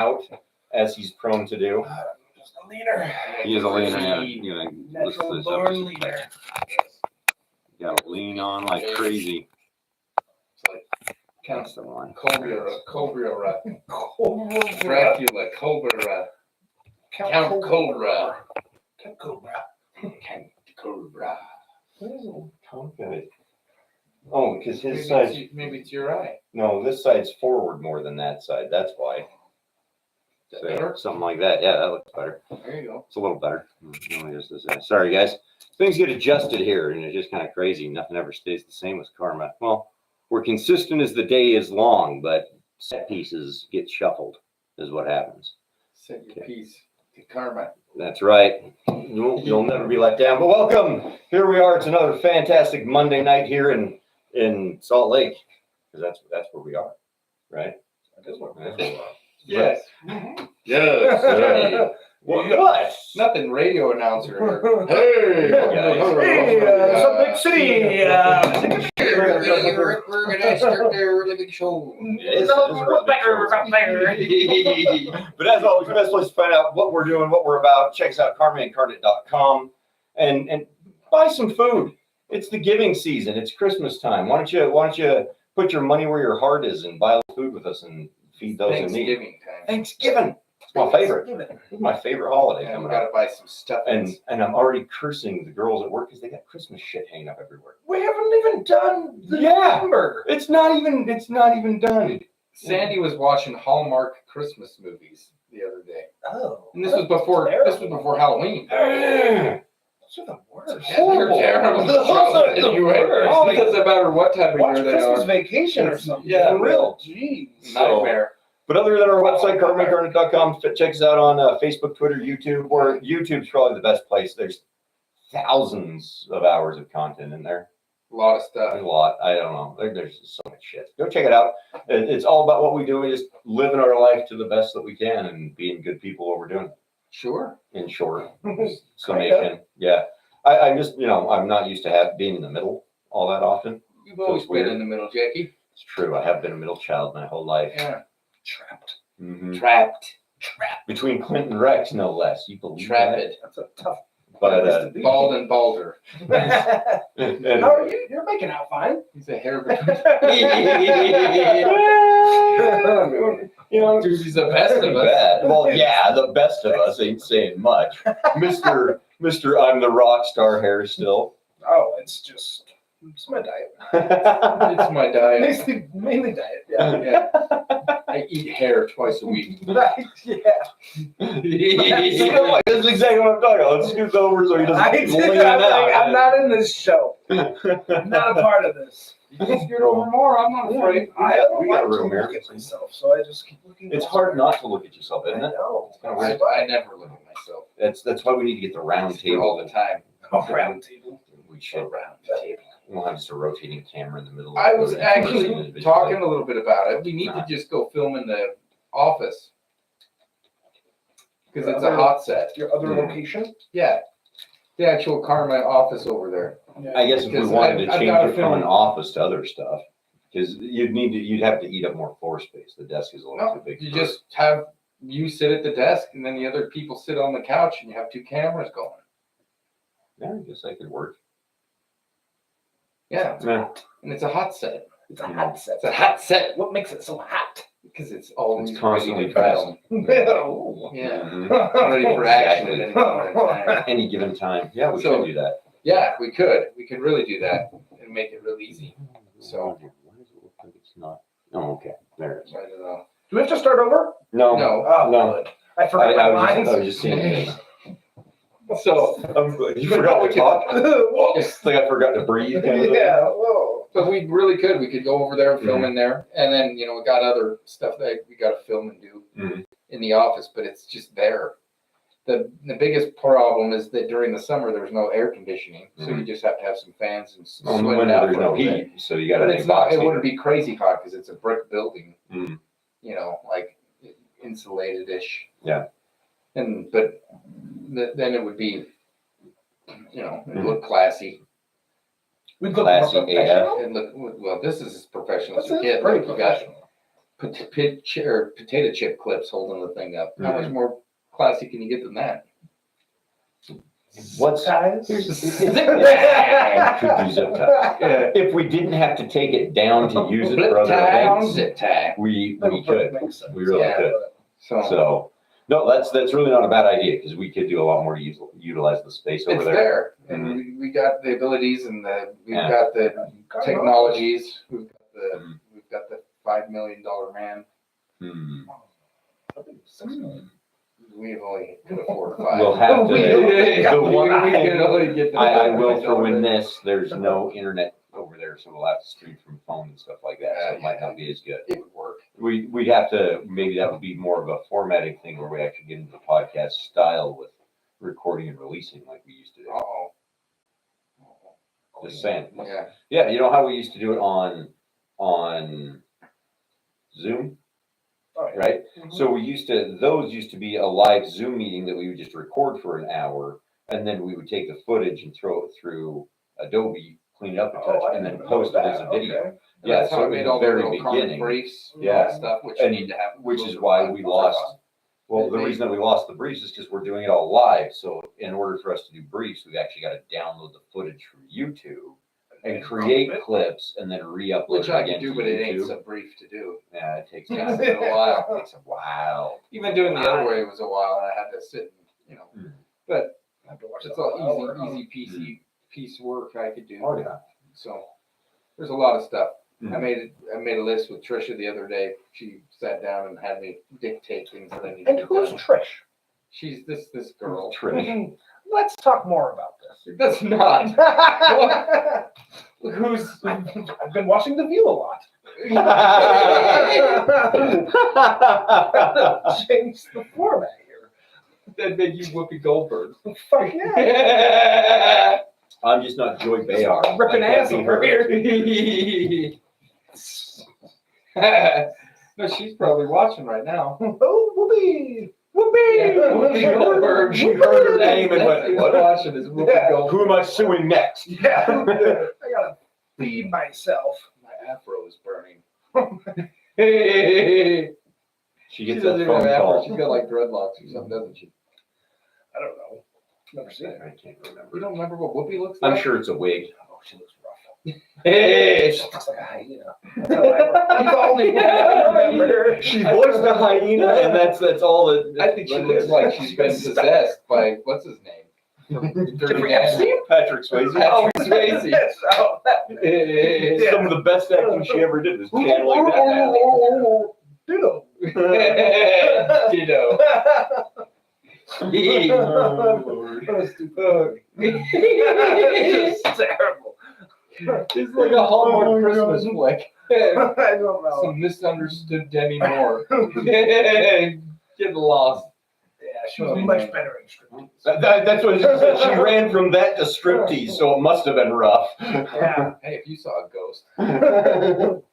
out as he's prone to do. Just a leader. He is a leaner. Natural born leader. You gotta lean on like crazy. It's like That's the one. Cobra, Dracula, Cobra, Count Cobra. Count Cobra. Count Cobra. What is it? Confident. Oh, because his Maybe side. maybe it's your eye. No, this side's forward more than that side. That's why. Is that better? Something like that. Yeah, that looks better. There you go. It's a little better. Sorry, guys. Things get adjusted here, and it's just kind of crazy. Nothing ever stays the same with karma. Well, we're consistent as the day is long, but set pieces get shuffled, is what happens. Set your piece to karma. That's right. You'll never be let down. But welcome. Here we are. It's another fantastic Monday night here in Salt Lake, because that's where we are, right? That's where we are. Yes. Yes. What? Nothing radio announcer here. Hey, some big city. We're gonna start their really big show. But as always, the best place to find out what we're doing, what we're about, check us out, karmicandcarnit.com, and buy some food. It's the giving season. It's Christmas time. Why don't you put your money where your heart is and buy food with us and feed those in need. Thanksgiving time. Thanksgiving. It's my favorite. It's my favorite holiday. And we coming gotta up. buy some stuff. And I'm already cursing the girls at work because they got Christmas shit hanging up everywhere. We haven't even done the number. It's not even done. Sandy was watching Hallmark Christmas movies the other day. Oh. And this was before Halloween. Those are the worst. You're terrible. It doesn't matter what time of Watch year they Christmas are. Vacation or something. Yeah, for real. Jeez. Nightmare. But other than our website, karmicandcarnit.com, check us out on Facebook, Twitter, YouTube, where YouTube's probably the best place. There's thousands of hours of content in there. A lot of stuff. A lot. I don't know. There's just so much shit. Go check it out. It's all about what we do. We just living our life to the best that we can and being good people what we're doing. Sure. In short. Summation. Yeah. I just, I'm not used to being in the middle all that often. You've always been in the middle, Jackie. It's true. I have been a middle child my whole life. Yeah. Trapped. Mm-hmm. Trapped. Between Clint and Rex, no less. You believe Trapped. that? That's a tough. But Bald and balder. and, How are you? You're making out fine. He's a hair between. Dude, he's the best of us. bad. Well, yeah, the best of us ain't saying much. Mr. I'm the rock star hair still. Oh, it's my diet. It's my diet. Mainly diet. Yeah. Yeah. I eat hair twice a week. Right. Yeah. That's exactly what I'm talking about. Let's scoot over so he doesn't lean I'm out. not in this show. I'm not a part of this. You can scoot over more. I'm not afraid. I don't We got want to room here. look at myself, so I just keep looking. It's hard not to look at yourself, I isn't it? know. I never look at myself. That's why we need to get the round table all the time. Round table. We should. Around the table. We'll have just a rotating camera in the middle. I was actually talking a little bit about it. We need to just go film in the office because it's a hot set. Your other location? Yeah, the actual Karma office over there. Yeah. I guess if we Because wanted to I've change got a it from an film. office to other stuff, because you'd have to eat up more floor space. The desk is a little too big. You just have you sit at the desk and then the other people sit on the couch and you have two cameras going. Yeah, I guess that could work. Yeah, Yeah. and it's a hot set. It's a hot set. It's a hot set What makes it so hot? because it's always It's constantly ready to film. Oh. Yeah, Mhm. ready for action at any moment in time. Any given time. Yeah, we So- should do that. Yeah, we could. We could really do that and make it real easy. So- Why does it look like it's not? Oh, okay. There it is. I don't know. Do we have to start over? No. No. Oh, No. good. I forgot my lines. I was just seeing it. So, You forgot to talk? Whoa. It's like I forgot to breathe. Kind of thing. Yeah. Whoa. but we really could. We could go over there and film in there, and then we got other stuff that we got to film and do Mhm. in the office. But it's just there. The biggest problem is that during the summer there's no air conditioning, so you just have to have some fans and On the sweat it winter, out there's for a no little bit. heat, so you got to But make it's not. box It heat. wouldn't be crazy hot because it's a brick building. Mm. Like insulated-ish. Yeah. But then it would be, it'd look classy. We look Classy more professional. And look, well, this is as professional as This you is get. pretty Look, you got professional. potato chip clips holding the thing up. How much more classy can you get than that? What's Ties? Could do zip ties. Yeah. If we didn't have to take it down to use it Flip for other tie on events, zip tie. we That could. makes sense. We really Yeah. could. So So, no, that's really not a bad idea because we could do a lot more to utilize the space over it's there. there, and we got the abilities and we've Yeah. got the technologies. We've got the $5 million man. Hmm. We've only can afford 5. We'll have to. Yeah, The one we can only get the I $5 will throw in million. this. There's no internet over there, so we'll have to stream from phone and stuff like that. So it might not be as good. It would work. We'd have to, maybe that would be more of a formatting thing where we actually get into the podcast style with recording and releasing like we used to do. Uh-oh. Just saying. Yeah. Yeah, you know how we used to do it on Zoom, Oh, yeah. right? So those used to be a live Zoom meeting that we would just record for an hour, and then we would take the footage and throw it through Adobe, clean it up a touch, I and then didn't post know it as a that. video. Okay. Yeah, That's so how it I was made the all the very little Karmic beginning. briefs, Yeah. stuff, which And you need to have. which is why we lost. Well, the reason that we lost the briefs is because we're doing it all live. So in order for us to do briefs, we've actually got to download the footage from YouTube and create clips and then re-upload Which it I again can do, to but it ain't YouTube. so brief to do. Yeah, it takes It time. takes a while. It takes a while. Even doing the other way was a while, and I had to sit and, but I have to watch it's that all hour. easy piece of work I could do. Oh yeah. So there's a lot of stuff. Mhm. I made a list with Trisha the other day. She sat down and had me dictate things that I need to And get who's done. Trish? She's this girl. Trish. Let's talk more about this. That's not. Who's I've been watching The View a lot. Change the format here. that made you Whoopi Goldberg? Fuck yeah. I'm just not Joy Behar. Ripping I can't ass be over her. here. No, she's probably watching right now. Oh, whoopee. Whoopi Goldberg. She heard her name and went, That's who's "What? watching is Whoopi Yeah. Goldberg. Who am I suing next? Yeah. I gotta feed myself. My afro is burning. She She gets doesn't that even have phone afro. call. She's got like dreadlocks or something, doesn't she? I don't know. Never seen it. I can't remember. You don't remember what Whoopi looks like? I'm sure it's a wig. Oh, she looks rough. Hey, She looks like a hyena. That's the only one I remember. She voiced the hyena, and that's all that. I think she looks like she's been possessed by what's his name? Jeffrey Epstein? Patrick Swayze. Patrick Swayze. Yes, oh, that- Some of the best acting she ever did was channeling that man. Ditto. Ditto. That was stupid. It's just terrible. It's like a Hallmark Oh my Christmas God. flick. I don't know. Some misunderstood Demi Moore. Get lost. Yeah, she was much better in striptease. That's what she said. She ran from that to striptease, so it must have been rough. Yeah. Hey, if you saw a ghost,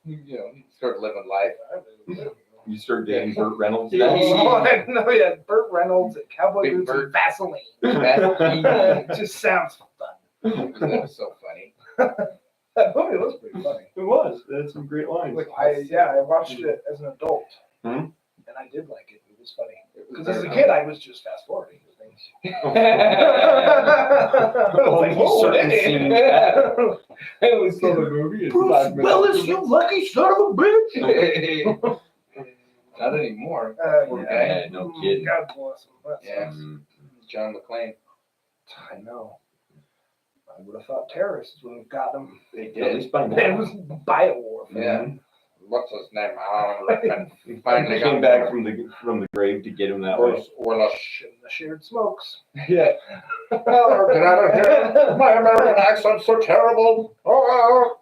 you start living life. You start dating Burt Reynolds. Yeah. Oh, I know, yeah, Burt Reynolds and cowboy Big boots Burt. and Vaseline. That It just sounds fun. was so funny. That movie was pretty funny. It was. It had some great lines. I watched it as an adult, Hmm? and I did like it. It was funny. It was Because as a very kid, I was just fast forwarding things. Only certain scenes I only saw the movie in 5 minutes. lucky son of a bitch! Not anymore. Poor Yeah. guy. Yeah, no kidding. God bless him. That Yeah. sucks. John McClane. I know. I would have thought terrorists would have got them. They At did. least by It now. was biowar. Yeah. What's his name? I don't know. He Finally came got back from the grave to get him that way. Orlush. In the shared smokes. Yeah. Get out of here. My American accent's so terrible. Oh.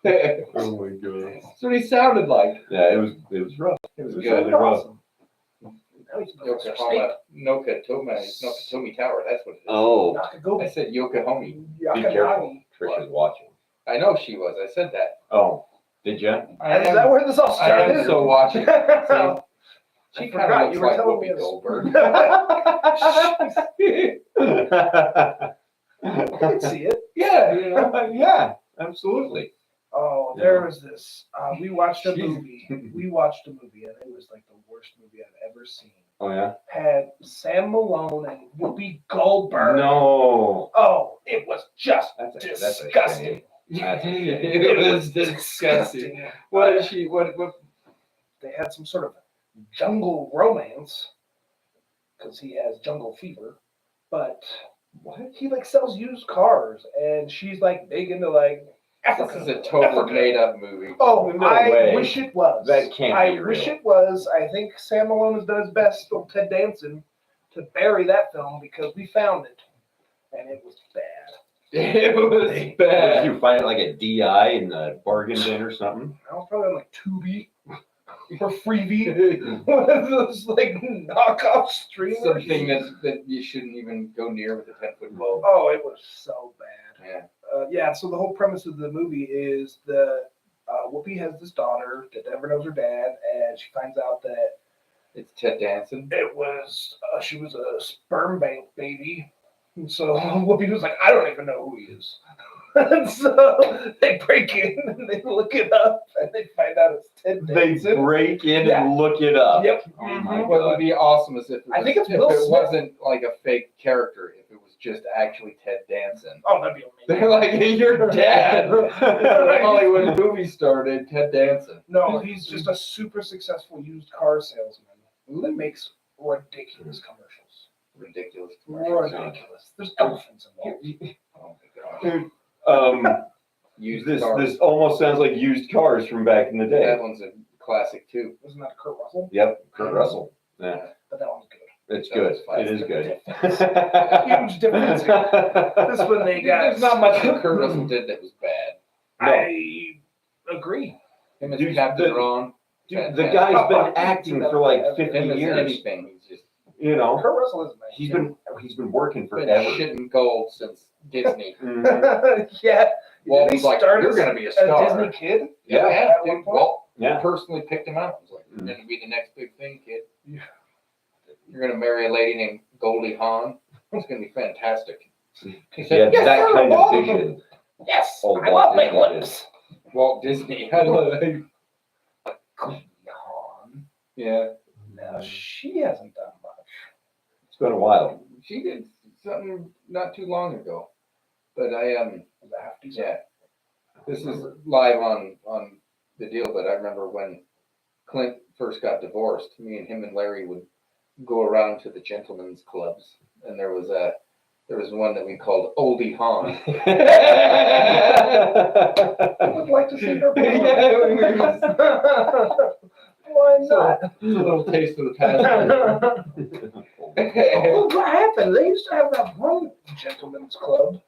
That's Oh my god. what he sounded like. Yeah, it was rough. It was It was good. really rough. Now he's Professor Snape. Nakatomi Tower. That's what it is. Oh, I Nakagomi. said Yokohama. be careful. Trisha's watching. I know she was. I said that. Oh, did you? I Is am, that where this all I started? am so watching. See, I she forgot kind of you looks were like telling me Whoopi this. Goldberg. I can see it. Yeah, you know. Yeah, absolutely. Oh, Yeah. there was this. We watched a Jeez. movie. We watched a movie, and it was like the worst movie I've ever seen. Oh yeah. Had Sam Malone and Whoopi Goldberg. No. Oh, it was just That's a disgusting. shame. That's a shame. It was disgusting. What is she? What? They had some sort of jungle romance because he has jungle fever, but What? he like sells used cars, and she's like big into like Africa. This is a total Africa. made-up movie. Oh, No I way. wish it was. That can't I be wish real. it was. I think Sam Malone has done his best with Ted Danson to bury that film because we found it, and it was bad. It was Did bad. you find it like a DI in the bargain bin or something? I was probably on like Tubi or Freebie. One of those like knockoff streamers. Something that you shouldn't even go near with a 10-foot bulb. Oh, it was so bad. Yeah. Yeah, so the whole premise of the movie is that Whoopi has this daughter that never knows her dad, and she finds out that It's Ted Danson. it was she was a sperm bank baby. And so Whoopi was like, I don't even know who he is. And so they break in and they look it up and they find out it's Ted They Danson. break in Yeah. and look it up. Yep. Oh my What would be awesome is if it, I was, think it's if Will it Smith. wasn't like a fake character, if it was just actually Ted Danson. Oh, that'd be amazing. They're like, hey, your dad. The Hollywood movie started Ted Danson. No, he's just a super successful used car salesman that makes ridiculous commercials. Ridiculous. Ridiculous. There's elephants involved. Oh my god. Used This cars. this almost sounds like used cars from back in the day. That one's a classic too. Wasn't that Kurt Russell? Yep, Kurt Russell. Yeah, But that one's good. it's That good. was fun. It is good. Huge difference. This one they got. There's not much that Kurt Russell did that was bad. No. I agree. Him as Dude, Captain the- Ron. Dude, the guy's been acting for like 50 Him as years. anything. He's just You know, Kurt Russell is nice. he's been working been forever. shitting gold since Disney. Mhm. Yeah. Walt Did he was like, start "You're as gonna be a a star." Disney kid. Yeah, At one dude, point? Walt Yeah. personally picked him out. He was like, "You're Mhm. gonna be the next big thing, kid. You're gonna marry a lady named Goldie Hawn. It's gonna be fantastic." He He had said, "Yes, that sir, kind Walt." of vision. Yes. Oh, I Walt love my Disney did. lips. Walt Disney. I love it. Yawn. Yeah, No, she hasn't done much. It's been a while. she did something not too long ago, but I Was that half decent? yeah. This is live on the deal, but I remember when Clint first got divorced, me and him and Larry would go around to the gentlemen's clubs, and there was one that we called Oldie Hawn. I would like to see her. Yeah, we were just- Why So, not? it's a little taste of the past. Well, what happened? They used to have that one gentleman's club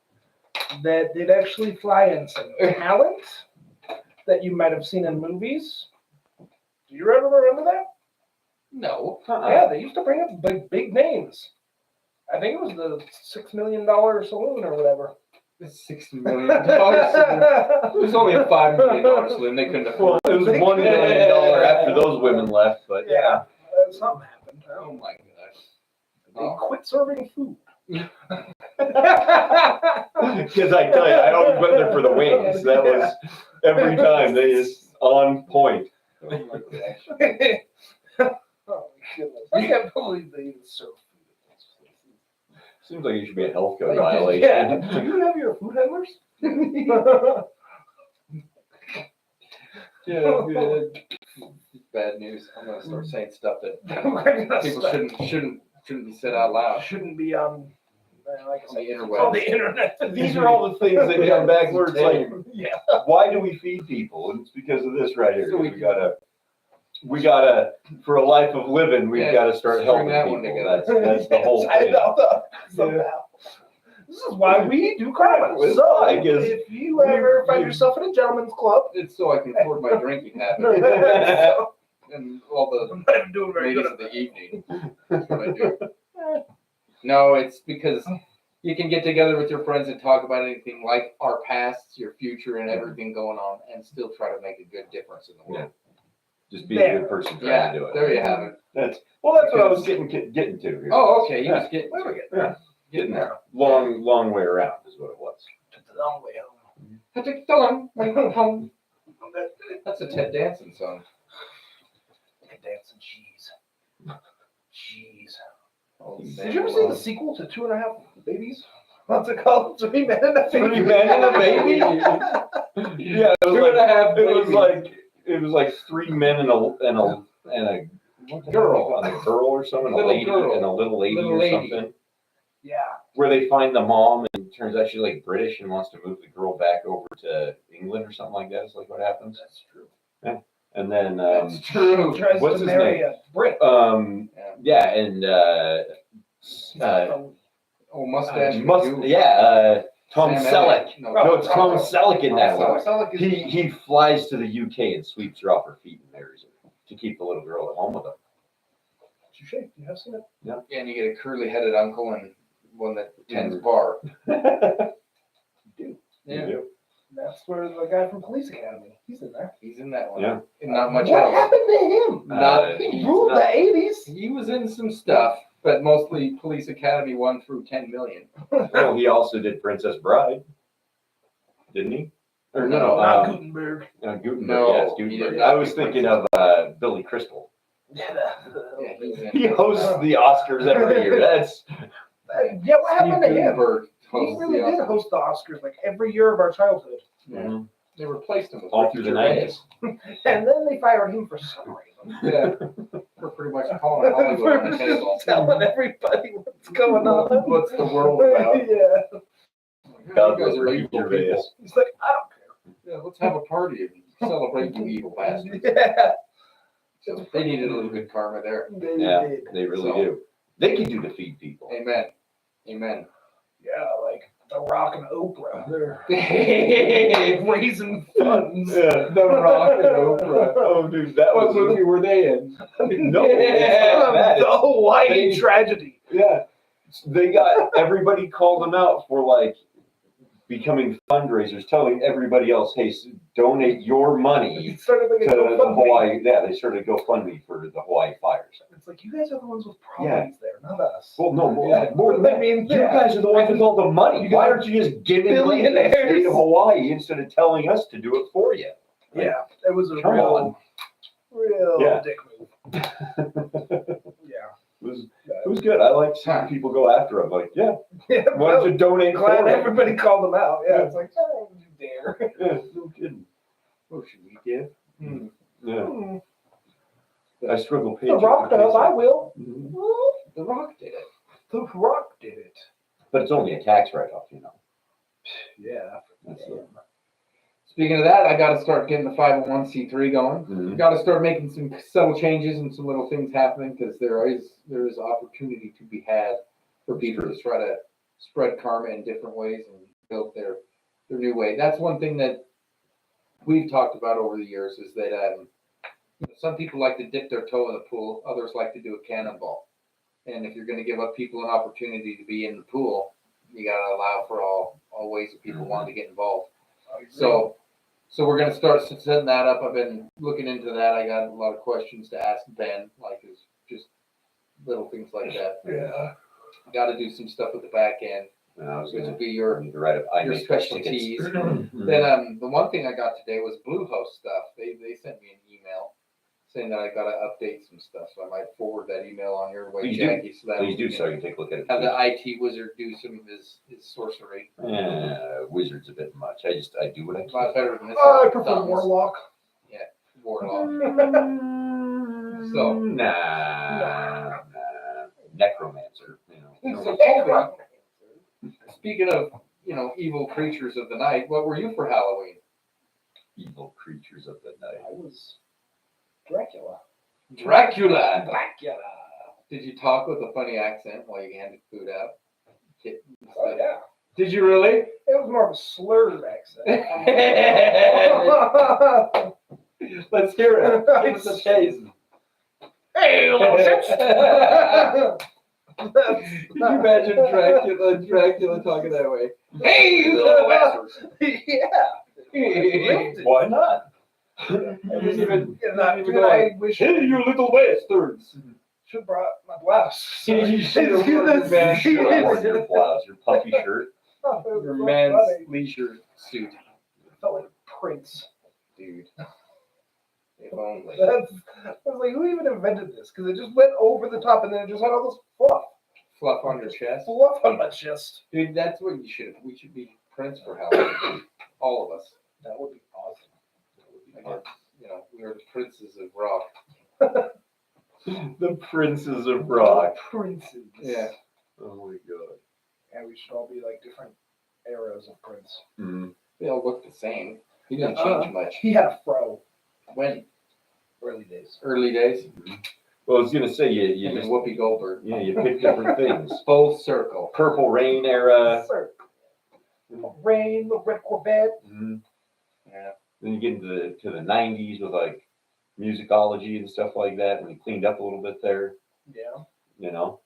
that did actually fly in some talent that you might have seen in movies. Do you ever remember that? No. Yeah, they used to bring up big names. I think it was the $6 million saloon or whatever. $60 million. It was only a $5 million saloon. They couldn't Well, afford it was $1 million after those women left, but yeah. Something happened. Oh my gosh. They quit serving food. Because I tell you, I always went there for the wings. That was every time. They just on point. Oh my gosh. Oh my goodness. I can't believe they even serve food at those places. Seems like it should be a health code violation. Yeah. Do you have your food handlers? Yeah, bad news. I'm gonna start saying stuff that people shouldn't be said out loud. Shouldn't be on, like I On said, the interwebs. on the internet. These are all the things that come back where it's like, Yeah. why do we feed people? And it's because of this right here. So We gotta, for a life of living, we've Yeah, gotta start string helping that one people. together. That's the whole Yes, I thing. know. Somehow. This is why we do karma. Well, So, I guess- if you ever find yourself in a gentleman's club, It's so I can afford my drinking habit so, and all the I'm not even doing very ladies good of at the evening. That's what I do. No, it's because you can get together with your friends and talk about anything like our pasts, your future, and everything going on, and still try to make a good difference in the world. Just be a good person trying Yeah, to do it. there you have it. That's what I was getting to here. Oh, okay. You Yeah. just get Where we get? Yeah, getting there. Long way around is what it was. Took the long way home. That's a Ted Danson song. Dancing cheese. Cheese. Oh, Did you ever see the sequel to 2.5 Babies? What's it called? 3 Men and a Baby. 3 Men and a Baby? Yeah, it was Two and a half it was like 3 men and a girl, a girl or something, a Little lady girl. and a little lady Little or lady. something. Yeah. Where they find the mom and it turns out she's like British and wants to move the girl back over to England or something like that. It's like what happens. That's true. And then That's true. Tries what's to his marry name? a Brit. Yeah, and Mustache. Tom Sam Selleck. Elliott. No, it's Tom Selleck in that one. Selleck is He flies to the UK and sweeps her off her feet and marries her to keep the little girl at home with him. Touche. You have seen it? Yeah, and you get a curly-headed uncle and one that tends bar. You Yeah, do. That's where the guy from Police Academy. He's in there. he's in that one. Yeah. And not much What else. happened to him? He ruled the 80s. He was in some stuff, but mostly Police Academy 1 through 10 million. Well, he also did Princess Bride, didn't he? Or No, Not Gutenberg. Gutenberg. No, Yes, he did Gutenberg. not I was do thinking of Billy Crystal. Yeah. Yeah, he's in. He hosts the Oscars every year. That's Yeah, what happened to him? Gutenberg He hosts really the did Oscars. host the Oscars like every year of our childhood. Yeah. They replaced him with all Ricky through the Gervais. 90s. And then they fired him for some reason. Yeah, we're pretty much calling Hollywood on the table. Telling everybody what's going on. What's the world about? Yeah. God You guys bless are Ricky evil Gervais. people. He's like, I don't care. Yeah, let's have a party and celebrate you evil bastards. Yeah. They needed a little good karma there. They Yeah, did. they really So- do. They can do to feed people. Amen. Amen. Yeah, like The Rock and Oprah. They're The raising funds. Yeah. Rock and Oprah. Oh, dude, that What was movie were they in? No, it's not that. The Hawaii They- tragedy. Yeah, they got everybody called them out for like becoming fundraisers, telling everybody else, "Hey, donate your He money started like to a the GoFundMe. Hawaii." Yeah, they started a GoFundMe for the Hawaii fires. It's like you guys are the ones with problems there, not us. Well, no, Yeah. more than that. I mean, You yeah. guys are the ones with all the money. Why aren't you just giving money to the state Billionaires. of Hawaii instead of telling us to do it for you? Like, Yeah, it was a come real Yeah. dick move. Yeah. It was good. I like seeing people go after him. Like, yeah, Yeah, why don't you donate glad for it? everybody called them out. Yeah, it's like, oh, you dare. Yeah, no kidding. What should we give? Yeah, Hmm. I struggle The paying. Rock does, I will. Mhm. The Rock did it. The Rock did it. But it's only a tax write-off, you know. Yeah. That's it. Speaking of that, I got to start getting the 501c3 going. Mhm. Got to start making some subtle changes and some little things happening because there is opportunity to be had for people to try to spread karma in different ways and build their new way. That's one thing that we've talked about over the years is that some people like to dip their toe in the pool, others like to do a cannonball. And if you're going to give up people an opportunity to be in the pool, you got to allow for all ways that people want to get involved. So we're going to start setting that up. I've been looking into that. I got a lot of questions to ask Ben, like it's just little things like that. Yeah. Got to do some stuff with the back end, And I was which going will be your to write up your specialties. Then the one thing I got today was Bluehost stuff. They sent me an email saying that I got to update some stuff, so I might forward that email on your way, Please do. Jackie. So that Please we do can so I can take a look at it. have the IT wizard do some of his sorcery. Wizard's a bit much. I do what I A lot can. better than this. Oh, I prefer thumbs. Warlock. Warlock. So nah. Necromancer, you know. So tell me, speaking of evil creatures of the night, what were you for Halloween? Evil creatures of the night. I was Dracula. Dracula. Dracula. Did you talk with a funny accent while you handed food out? Oh, yeah. Did you really? It was more of a slurred accent. Let's hear it. Give us a taste. Hey, little shits. Can you imagine Dracula talking that way? Hey, you little bastards. Yeah. Why not? I wish Hey, you little bastards! should have brought my blouse. You should have worn your man's Your blouse, your puffy shirt. your man's leisure suit. felt like Prince. Dude. If only. I was like, who even invented this? Because it just went over the top, and then it just had all this fluff. Fluff on your chest. Fluff on my chest. Dude, that's what we should be Prince for Halloween. All of us. That would be awesome. I guess, you know, we are the princes of rock. The princes of rock. Princes. Yeah. Oh my god. And we should all be like different eras of Prince. Mm. They all look the same. He didn't change much. He had a fro. When? Early days. Early days? Well, I was gonna say you And just Whoopi Goldberg. you pick different things. Full circle. Purple Rain era. Sir. Rain, the red Corvette. Mhm. Yeah. Then you get into the 90s with like musicology and stuff like that, when he cleaned up a little bit there, Yeah. you know.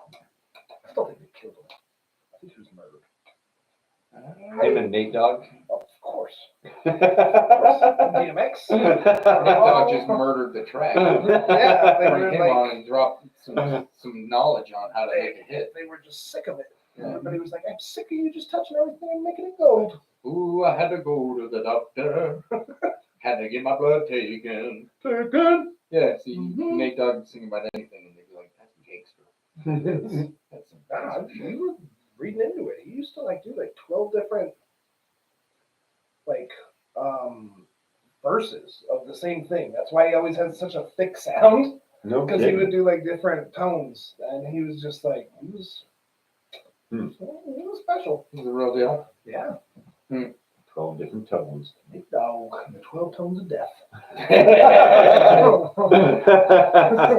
I still think they killed him. I think he was murdered. Him and Nate Dogg. Of course. Nate DMX. Nick Dogg just murdered the track. Yeah, they Bring were him like, on and drop some knowledge on how to make a hit. they were just sick of it. Yeah. Everybody was like, I'm sick of you just touching everything and making it gold. Ooh, I had to go to the doctor. Had to get my blood taken. Taken. Yeah, see, Nate Dogg singing about anything, and they'd be like, "That's gangster." That's some Nah, you were reading into it. He used to like do like 12 different like verses of the same thing. That's why he always had such a thick sound, No because he kidding. would do like different tones, and he was just like he was special. He's the real deal. Yeah. 12 different tones. Big dog, the 12 tones of death.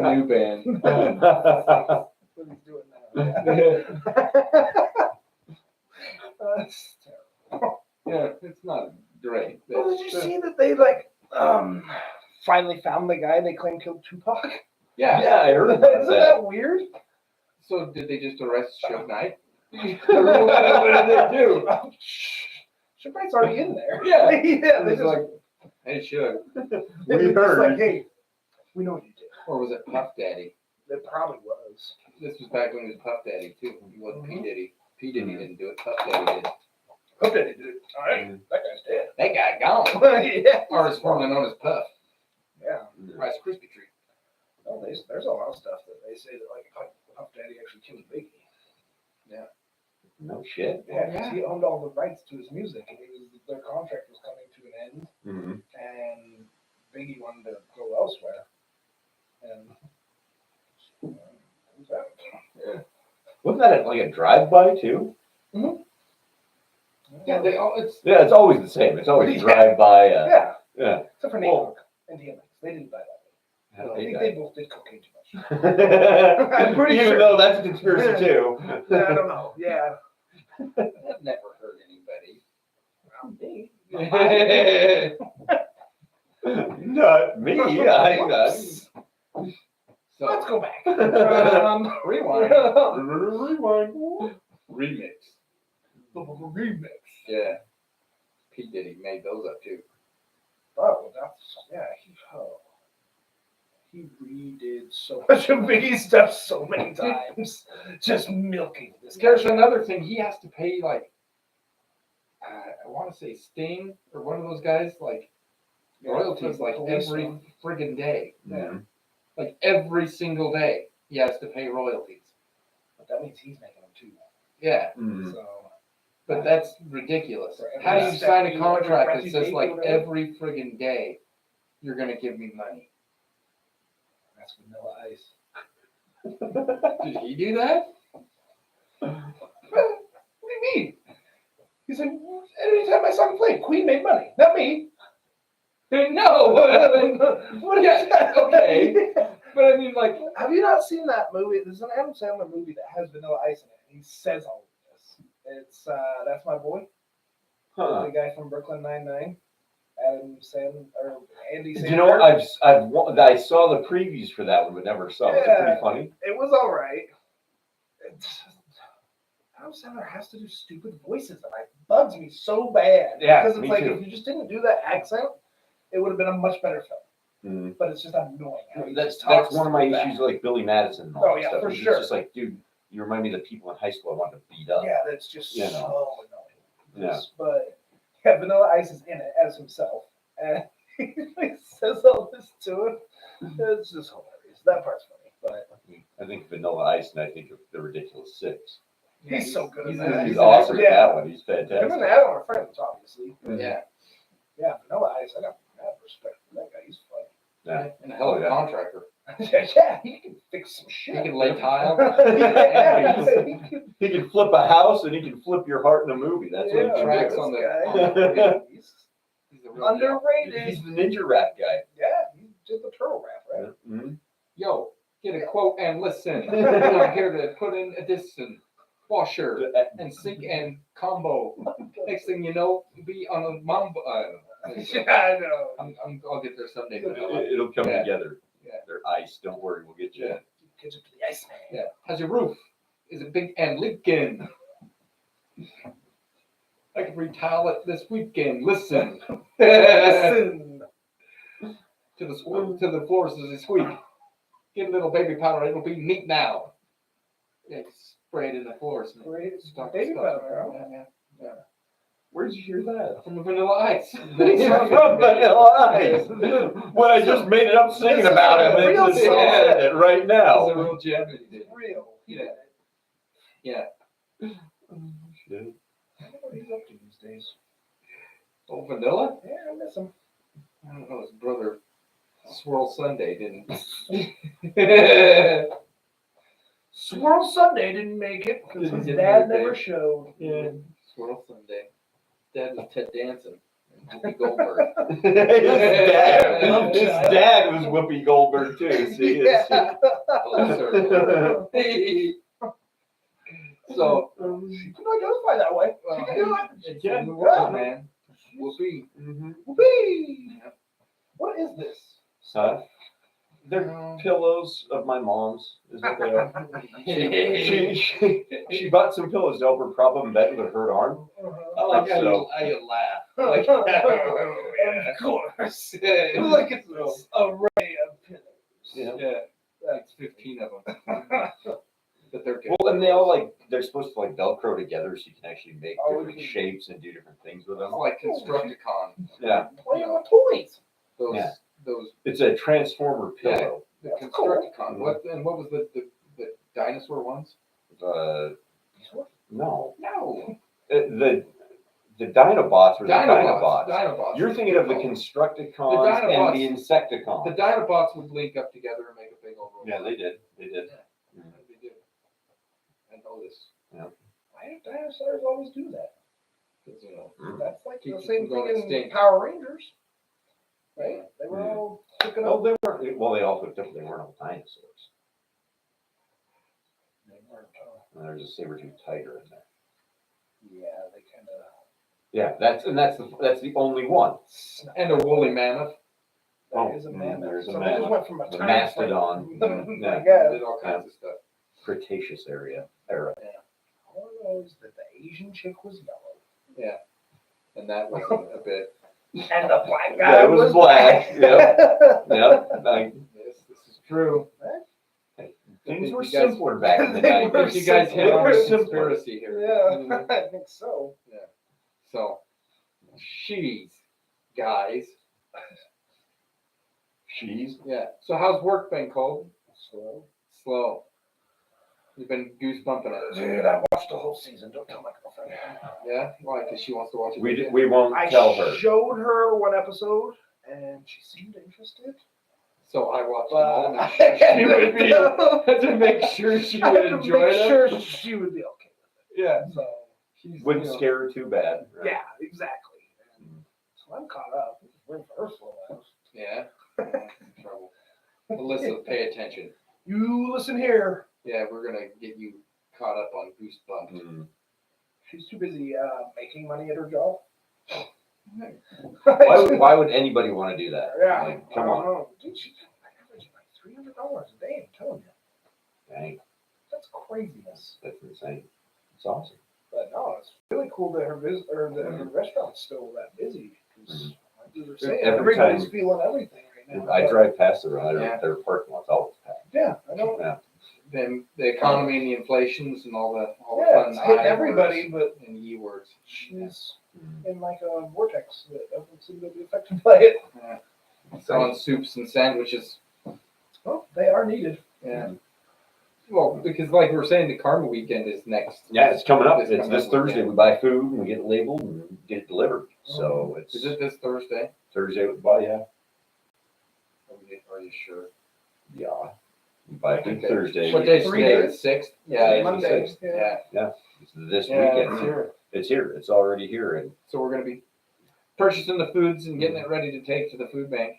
New band. What he's doing now. That's terrible. Yeah, it's not great. Well, did you see that they like finally found the guy they claim killed Tupac? Yeah. Yeah, I heard about Isn't that. that weird? So did they just arrest Suge Knight? What did they do? Suge Knight's already in there. Yeah. Yeah. They It's just like, hey, Suge. they We were just heard. like, hey, we know what you did. Or was it Puff Daddy? It probably was. This was back when he was Puff Daddy, too. He wasn't P. Diddy. P. Diddy didn't do it. Puff Daddy did. Okay, they did it. All right, that guy's dead. That guy gone. Yeah. Or is formerly known as Puff. Yeah. Rice Krispie treat. Well, there's a lot of stuff that they say that like Puff Daddy actually killed Biggie. No shit. Yeah, 'cause he owned all the rights to his music, and their contract was coming to an end, Mm-hmm. and Biggie wanted to go elsewhere. And Wasn't that like a drive-by too? Yeah, they all, it's Yeah, it's always the same. It's always a Yeah. drive-by. yeah, Yeah. except for Nate Well- Dogg and DMX, they didn't die that way. How I did think they they both did cocaine too much. die? I'm pretty Even sure. though that's a conspiracy too. I don't know. Yeah, that never hurt anybody. Not me. Not me. Whoops. So Let's go back. rewind. Rewind. Remix. Remix. Yeah. P. Diddy made those up too. Oh, he redid so much of Biggie stuff so many times, just milking this guy. There's another thing. He has to pay like I want to say Sting or one of those guys like royalties like every friggin' day. Yeah. Like every single day he has to pay royalties. But that means he's making them too. Yeah. Mm. So But that's ridiculous. For every How do you step sign a you- contract every that breath says you like take or whatever? every friggin' day you're gonna give me money? that's Vanilla Ice. Did he do that? What do you mean? He's like, anytime I saw him play, Queen made money, not me. No. What Yeah, is that? okay. But I mean, like, Have you not seen that movie? There's an Adam Sandler movie that has Vanilla Ice in it. He says all of this. It's That's My Boy, Huh. the guy from Brooklyn Nine-Nine. Andy Samberg. You know, I saw the previews for that one, but never saw it. Was it Yeah. pretty funny? It was all right. Adam Sandler has to do stupid voices, and it bugs me so bad. Yeah, because it's me like too. if you just didn't do that accent, it would have been a much better film. Mm. But it's just annoying. How he That's just talks one of my so bad. issues, like Billy Madison. And all Oh, that yeah, stuff. for It's sure. just like, dude, you remind me of the people in high school I wanted to beat up. Yeah, that's just You so know. annoying. Yeah. But Yeah, Vanilla Ice is in it as himself, and he like, says all this to him. It's just hilarious. That part's funny, but I think Vanilla Ice, and I think of the Ridiculous Six. he's so good at he's- that. He's an awesome at Yeah. that one. He's Him and fantastic. Adam are friends, obviously. Yeah. Yeah, Vanilla Ice. I got mad respect for that guy. He's funny. Yeah. And a hell of a Oh, yeah. contractor. Yeah, he can fix some shit. He can lay tile. Yeah, he can- He can flip a house and he can flip your heart in a movie. That's what yeah, he tracks can on this the- guy. He's He's a real deal. do. underrated. He's the ninja rap guy. Yeah, he did the turtle rap, right? Mhm. Yo, get a quote and listen. I'm here to put in addition, washer, and sink and combo. Next thing you know, be on a mambo. Yeah, I know. I'll get there someday. It'll come Yeah. together. Yeah. They're ice. Don't worry. We'll get you. Yeah. Catch up to the Iceman. Yeah. How's your roof? Is it big and leaking? I can retile it this weekend. Listen. Listen. To the floors as they squeak. Get a little baby powder. It'll be neat now. Yeah, spray it in the floors. Man. Great. Stop- Baby stop- powder, huh? Yeah. Where'd you hear that? From Vanilla Ice. From Vanilla Ice. When I just made it up singing about him, Real it's just song. saying it right That now. was a real gem that he did. Real. Yeah. Yeah. Shit. I wonder what he's up to these days. Oh, Vanilla? Yeah, I miss him. I don't know. His brother Swirl Sunday didn't. Swirl Sunday didn't make it because his Didn't dad make it. never showed. Yeah. Swirl Sunday. Dad was Ted Danson. And Whoopi Goldberg. His dad was Whoopi Goldberg too. See, it's, Yeah. Full circle. So, She can identify that way. well, She can do it. it's in the world, man. Whoopi. Mhm. Whee! What is this? Huh? They're pillows of my mom's. Is what they are. She bought some pillows to help her prop up in bed with a hurt arm. I like how So- you laugh. Of Like, course. yeah. Look at this array of pillows. Yeah. Yeah, that's 15 of them. But they're good. Well, and they all like they're supposed to like Velcro together, so you can actually make Oh, different you can- shapes and do different things with It's them. like Constructicon. Yeah, Playing with toys. Those, Yeah. those, it's a transformer pillow. the That's cool. Constructicon. What was the dinosaur ones? No, No. the Dinobots were the Dinobots. Dinobots. Dinobots. You're thinking of the Constructicons and the Insecticons. The Dinobots would link up together and make a big old robot. Yeah, they did. They did. Yeah, they did. I know this. Why do dinosaurs always do that? Because, you know, That's like the Keep same from going thing in extinct. Power Rangers. Right? They were Yeah. all picking Well, up. they weren't. Well, they also definitely weren't all dinosaurs. They weren't, And there's a saber-toothed tiger in there. yeah, they kind of. Yeah, that's the only one. and a woolly mammoth. That is a Oh, mammoth. there's a So they just mammoth. went from a The tiny mastodon. frame- Yeah. I guess. Did all kinds of stuff. Cretaceous era. All I know is that the Asian chick was yellow. Yeah. And that wasn't a bit. And the black Yeah, guy it was black. Yep. Like, Yes, this is true. things were You guys- simpler back in the They day. were You guys hit They on were the simpler. conspiracy here. Yeah, I think so. So, she's guys. Cheese. Yeah. So how's work been, Cole? So, Slow. You've been goosebumping it. dude, I watched the whole season. Don't tell my girlfriend. Yeah? Why? Because she wants to watch it. We won't I tell her. showed her one episode, and she seemed interested. So I watched them all. But to make sure she would be, to make sure she I would had to enjoy make it. sure she would be okay Yeah. with it. So, She's, Wouldn't you know, scare her too bad. Right? yeah, exactly. And so I'm caught up. Waiting for her slow ass. Yeah. In trouble. Alyssa, pay attention. You listen here. Yeah, we're gonna get you caught up on Goosebumps. Mm. She's too busy making money at her job. Why would anybody want to do that? Yeah, Like, I come don't on. know. Dude, she's averaging like $300 a day. I'm telling you, Dang, that's craziness. that's insane. It's awesome. But no, it's really cool that her restaurant's still that busy. 'Cause like you were saying, Every everybody's time- feeling everything right now. I drive past their Yeah. their parking lot's always packed. Yeah, I know. Then the economy and the inflations and all the Yeah, fun it's hit I everybody, words but and E words. She's in like a vortex that doesn't seem to be affected by it. Selling soups and sandwiches. Well, they are needed. Yeah. Well, because like we were saying, the Karma weekend is next. Yeah, it's coming up. It's coming this up Thursday. weekend. We buy food and we get it labeled and get it delivered. So it's Is it this Thursday? Thursday we buy, yeah. Are you sure? Yeah. We buy food Okay. Thursday. What day's 3 today? days? The 6th? Yeah, Yeah, it's the Monday. 6th. yeah. It's this Yeah, weekend. it's here. It's here. It's already here. And So we're going to be purchasing the foods and getting it ready to take to the food bank.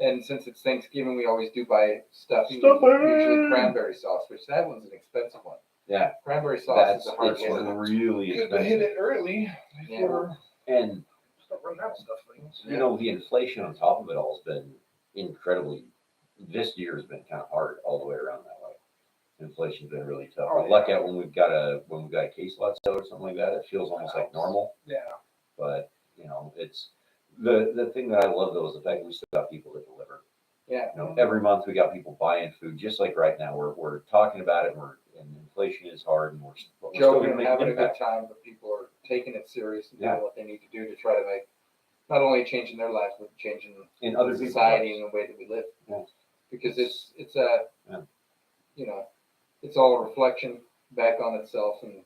And since it's Thanksgiving, we always do buy stuffing, usually cranberry sauce, which that one's an expensive one. yeah, Cranberry sauce is a hard it's hitter. really Good to hit expensive. it early before And start running out of stuff. Things. you know, the inflation on top of it all has been incredibly. This year has been kind of hard all the way around that way. Inflation's been really tough. Oh, We luck out when we've got a case lot sale or something like that. It feels almost like normal. Yeah. But you know, it's the thing that I love though is the fact that we still got people that deliver. Yeah. You know, every month we got people buying food, just like right now. We're talking about it, and inflation is hard, and we're still Joking going to and make having an a good impact. time, but people are taking it serious and doing Yeah. what they need to do to try to make not only changing their lives, but changing In other people's society lives. and the way that we live. Yeah. Because it's a Yeah. you know, it's all a reflection back on itself, and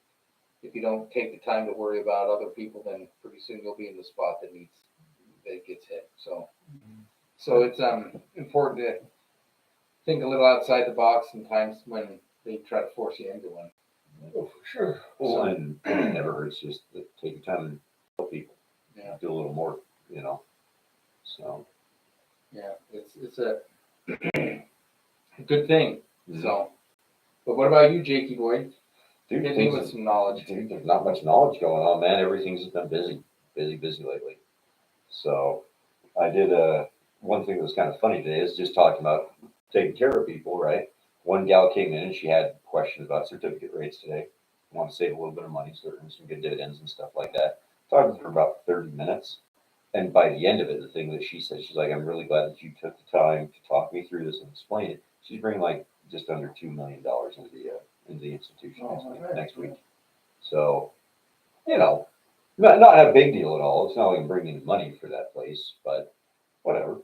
if you don't take the time to worry about other people, then pretty soon you'll be in the spot that gets hit. So it's important to think a little outside the box sometimes when they try to force you into one. Oh, for sure. Well, and it never hurts just to take your time and help people. Yeah. Do a little more, you know. So. Yeah, it's a good thing. Mhm. So, but what about you, Jakey boy? Dude, Hit me things with some knowledge. Dude, there's not much knowledge going on, man. Everything's just been busy lately. So I did one thing that was kind of funny today is just talking about taking care of people, right? One gal came in and she had questions about certificate rates today. Want to save a little bit of money, so earn some good dividends and stuff like that. Talked to her for about 30 minutes. And by the end of it, the thing that she said, she's like, I'm really glad that you took the time to talk me through this and explain it. She's bringing like just under $2 million into the institution next week. So, you know, not a big deal at all. It's not like I'm bringing money for that place, but whatever.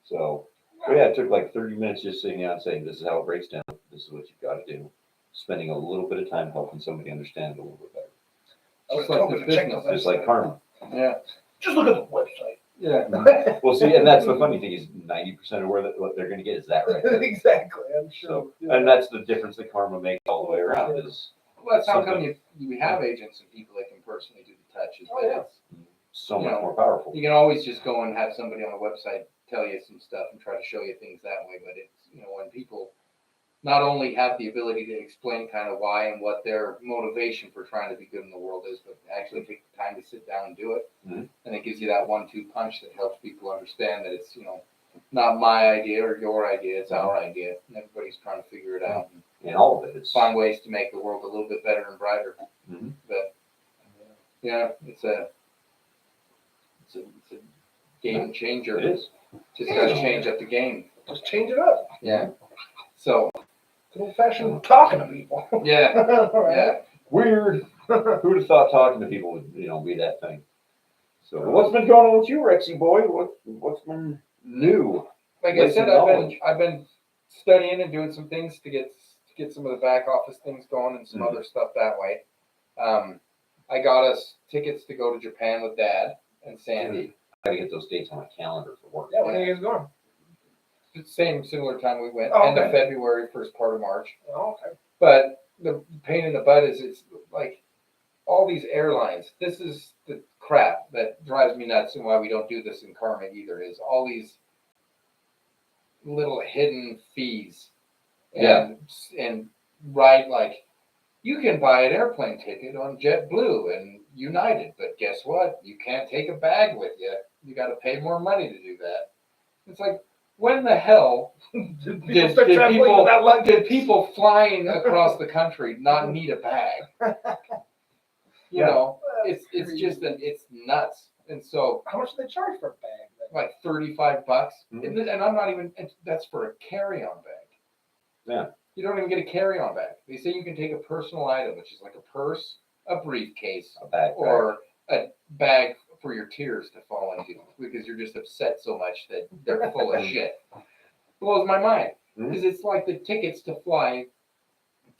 So yeah, it took like 30 minutes just sitting down and saying, this is how it breaks down. This is what you've got to do. Spending a little bit of time helping somebody understand it a little bit better. Just like this business. Just like karma. Yeah. Just look at the website. Yeah. Well, see, and that's the funny thing is 90% of what they're going to get is that right there. Exactly, I'm sure. So, and that's the difference that karma makes all the way around is Well, that's how come you have agents and people that can personally do the touches. Oh, yeah. so You much know, more powerful. You can always just go and have somebody on the website tell you some stuff and try to show you things that way. But it's, you know, when people not only have the ability to explain kind of why and what their motivation for trying to be good in the world is, but actually take the time to sit down and do it. Mm-hmm. And it gives you that 1-2 punch that helps people understand that it's, you know, not my idea or your idea, it's our idea. And everybody's trying to figure it out and all of it. It's find ways to make the world a little bit better and brighter. Mm-hmm. But yeah, it's a game changer. It is. Just got to change up the game. Just change it up. Yeah. So Good old fashioned talking to people. yeah, Right. yeah. Weird. Who'd have thought talking to people would, you know, be that thing? So what's been going on with you, Rexy boy? What's been new? Like I Lace said, of I've been studying and doing some things to get some of the back office things going and some other stuff that way. I got us tickets to go to Japan with Dad and Sandy. I gotta get those dates on my calendar for work. Yeah, when are you guys going? Same similar time we went, Oh, end of okay. February, first part of March. Oh, okay. But the pain in the butt is it's like all these airlines. This is the crap that drives me nuts and why we don't do this in Karma either is all these little hidden fees. And right, like you can buy an airplane ticket on JetBlue and United, but guess what? You can't take a bag with you. You got to pay more money to do that. It's like, when the hell Did did start traveling people without luggage? did people flying across the country not need a bag? You know, it's just it's nuts. And so How much do they charge for a bag? Then? like $35, Mhm. and I'm not even. That's for a carry-on bag. Yeah. You don't even get a carry-on bag. They say you can take a personal item, which is like a purse, a briefcase, A backpack. or a bag for your tears to fall into because you're just upset so much that they're full of shit. Blows my mind because it's like the tickets to fly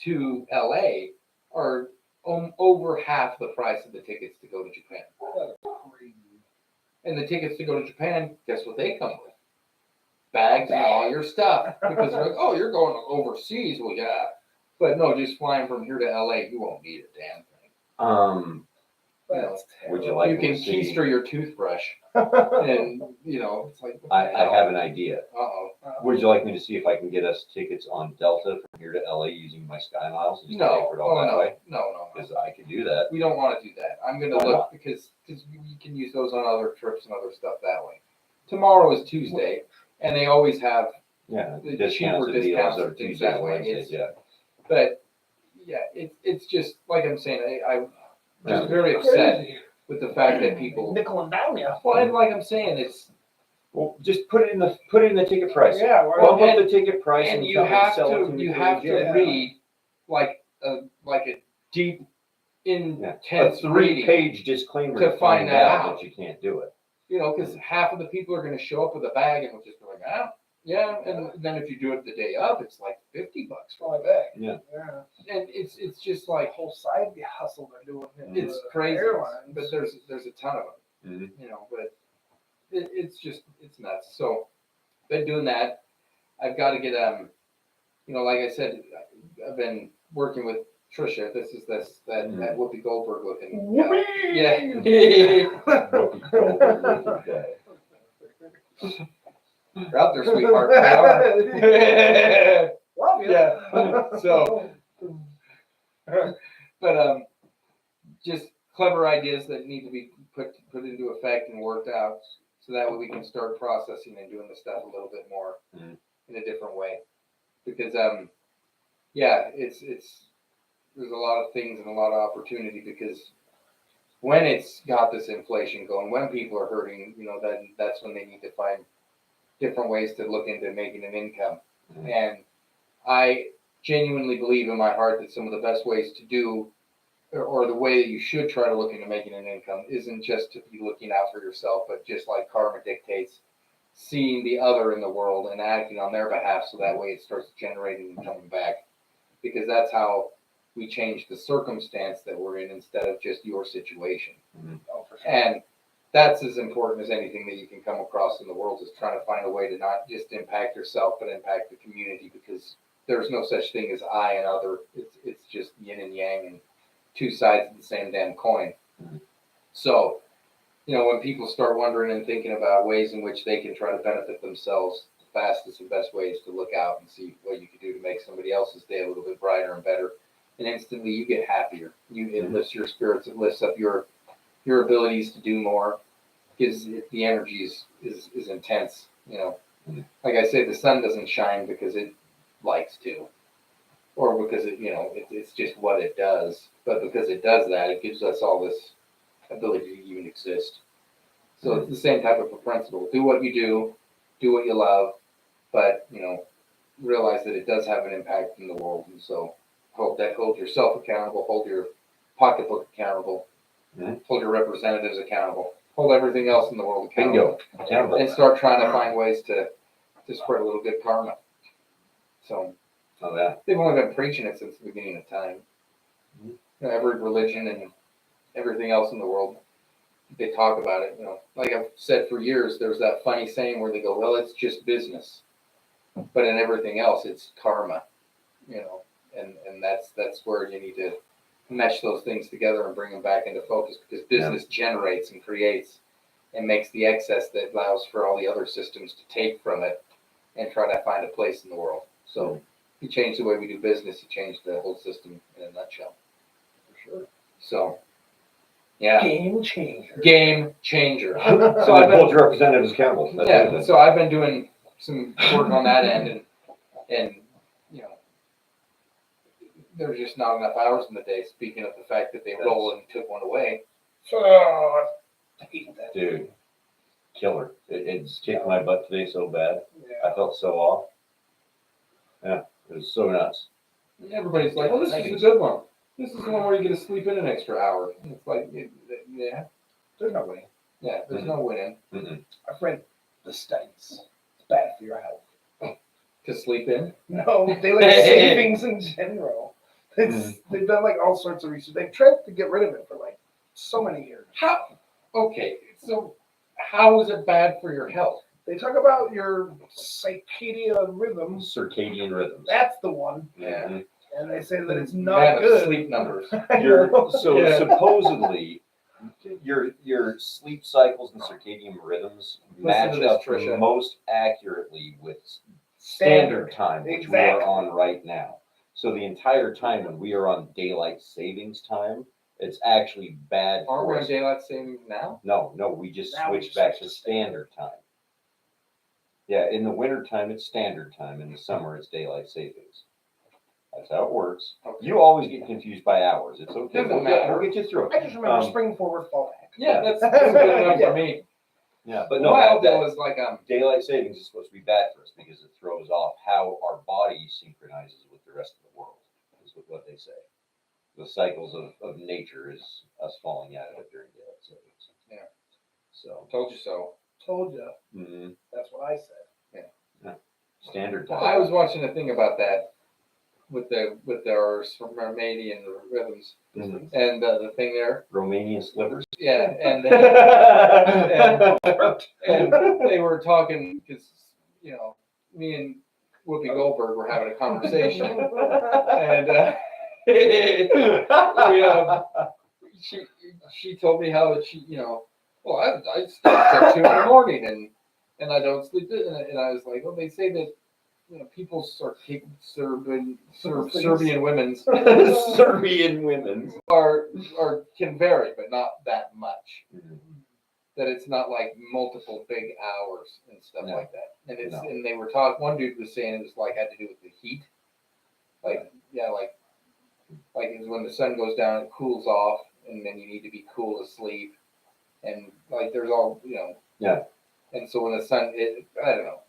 to LA are over half the price of the tickets to go to Japan. And the tickets to go to Japan, guess what they come with? Bags and all your stuff. Because they're like, oh, you're going overseas. Well, yeah. But no, just flying from here to LA, you won't need a damn thing. Would you like You me can to see? keister your toothbrush. And, it's like, I have an idea. Uh-oh. Would you like me to see if I can get us tickets on Delta from here to LA using my Sky Miles and just pay No. for it all that way? No. Because I could do that. We don't want to do that. I'm going to Why look not? because you can use those on other trips and other stuff that way. Tomorrow is Tuesday, and they always have Yeah, the discounts cheaper and discounts deals are and things Tuesdays that and way. Wednesdays. Yeah. But yeah, it's just like I'm saying. I'm just Yeah. very upset with the fact that people. Nickel and dime you. Well, and like I'm saying, it's Well, just put it in the ticket price. Yeah, Bump up the ticket price and and you tell them have sell it to me you for have to legit. read like a deep, a intense 3-page disclaimer to find that out. that you can't do it. Because half of the people are going to show up with a bag and will just be like, yeah, and then if you do it the day of, it's like $50 for my bag. Yeah. And it's just like Whole side hustle they're doing. it's crazy. Airlines. But there's a ton of them, but it's nuts. So been doing that. I've got to get like I said, I've been working with Trisha. This is that Whoopi Goldberg looking gal. Yeah. You're out there, sweetheart. They are. Love you. Yeah. So, but just clever ideas that need to be put into effect and worked out, so that way we can start processing and doing the stuff a little bit more in a different way. Because it's there's a lot of things and a lot of opportunity, because when it's got this inflation going, when people are hurting, then that's when they need to find different ways to look into making an income. And I genuinely believe in my heart that some of the best ways to do, or the way that you should try to look into making an income, isn't just to be looking out for yourself, but just like karma dictates, seeing the other in the world and acting on their behalf, so that way it starts generating and coming back. Because that's how we change the circumstance that we're in instead of just your situation. Oh, for sure. And that's as important as anything that you can come across in the world, is trying to find a way to not just impact yourself, but impact the community, because there's no such thing as I and other. It's just yin and yang and two sides of the same damn coin. So, when people start wondering and thinking about ways in which they can try to benefit themselves, the fastest and best way is to look out and see what you can do to make somebody else's day a little bit brighter and better. And instantly you get happier. It lifts your spirits. It lifts up your abilities to do more, because the energy is intense. Like I say, the sun doesn't shine because it likes to, or because it's just what it does. But because it does that, it gives us all this ability to even exist. So it's the same type of a principle. Do what you do what you love, but realize that it does have an impact in the world. And so hold yourself accountable, hold your pocketbook accountable, hold your representatives accountable, hold everything else in the world accountable. Bingo. And start trying to find ways to spread a little good karma. So they've only been preaching it since the beginning of time. Every religion and everything else in the world, they talk about it. Like I've said for years, there's that funny saying where they go, well, it's just business, but in everything else, it's karma. And that's where you need to mesh those things together and bring them back into focus, because business generates and creates and makes the excess that allows for all the other systems to take from it and try to find a place in the world. So if you change the way we do business, you change the whole system in a nutshell. For sure. So, yeah. Game changer. Game changer. So I hold your representatives accountable. That's So I've been doing some work on that end, and there's just not enough hours in the day. Speaking of the fact that they rolled and took one away. Oh, I hate that. Dude, killer. It kicked my butt today so bad. Yeah. I felt so off. Yeah, it was so nuts. And everybody's like, "Oh, this is a good one." This is the one where you get to sleep in an extra hour. It's like, yeah, There's no way. yeah. There's no winning My friend, the studies. It's bad for your health. to sleep in. No, daylight savings in general. They've done like all sorts of research. They've tried to get rid of it for like so many years. How? Okay, so how is it bad for your health? They talk about your circadian rhythms. Circadian rhythms. That's the one. Yeah. And they say that it's Bad not at good. sleep numbers. So Yeah. supposedly, your sleep cycles and circadian rhythms match to this, up Trisha. most accurately with standard time, which we Exactly. are on right now. So the entire time when we are on daylight savings time, it's actually bad Aren't for we on us. daylight savings now? No, we just Now we switched back to switched to standard time. Yeah, in the winter time it's standard time. In the summer it's daylight savings. That's how it works. Okay. You always get confused by hours. It's okay. Doesn't We'll matter. get you through I it. just remember Um, spring forward, fall back. Yeah, that's good enough Yeah. for me. Yeah, but no, Wild that though is like daylight savings is supposed to be bad for us because it throws off how our body synchronizes with the rest of the world. Is what they say. The cycles of nature is us falling out of it during daylight savings. Yeah. So told you so. Told you. That's what I said. standard Well, time. I was watching a thing about that with our Romanian rhythms Mhm. and the thing there. Romanian slivers. Yeah, and they were talking because me and Whoopi Goldberg were having a conversation, and she told me how that I start till 2 in the morning and I don't sleep and I was like, well, they say that people Serbian women's Serbian women. can vary, but not that much. That it's not like multiple big hours and stuff No. like that. And No. and they were talking. One dude was saying it was like had to do with the heat. Like it's when the sun goes down, it cools off, and then you need to be cool to sleep. And like there's all Yeah. And so when the sun, I don't know.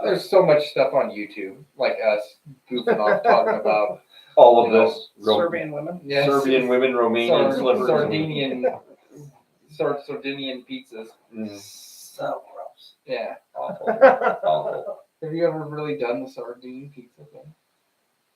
There's so much stuff on YouTube, like us goofing off talking about All of this. Serbian women. yes, Serbian women, Romanian slivers. Sardinian pizzas. So gross. Yeah, awful. Awful. Have you ever really done the sardine pizza thing?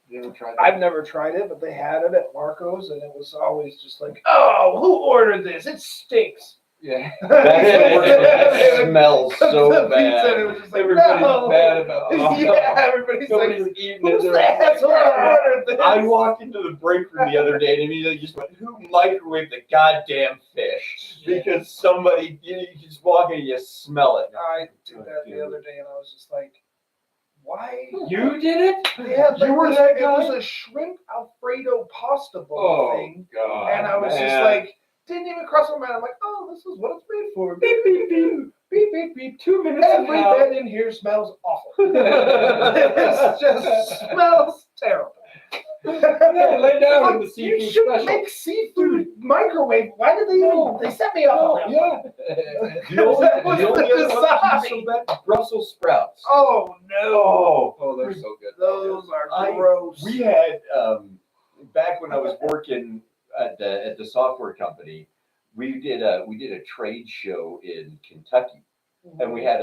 You ever tried that? I've never tried it, but they had it at Marco's, and it was always just like, oh, who ordered this? It stinks. Yeah. That's the worst. It smells so The pizza, and bad. it was just like, Everybody's no. mad about it. Yeah, everybody's Nobody's like, eating who's it. the asshole that ordered this? I walked into the break room the other day and immediately just went, who microwaved the goddamn fish? Because somebody, you just walk in and you smell it. I did that the other day, and I was just like, why? You did it? They had You like were this, that it was guy? a shrimp Alfredo pasta bowl Oh thing, God. and I was just man. like, didn't even cross my mind. I'm like, oh, this is what it's made for. Beep beep beep beep beep beep. 2 minutes. Every now. bed in here smells awful. It just smells terrible. Yeah, lay down in the You seafood should special. make seafood microwave. Why did they even? They set me up on that. Yeah. The only That was other the one that's design. so bad, Brussels sprouts. Oh no, Oh, Oh, they're so good. those are I- gross. we had back when I was working at the software company, we did a trade show in Kentucky, and we had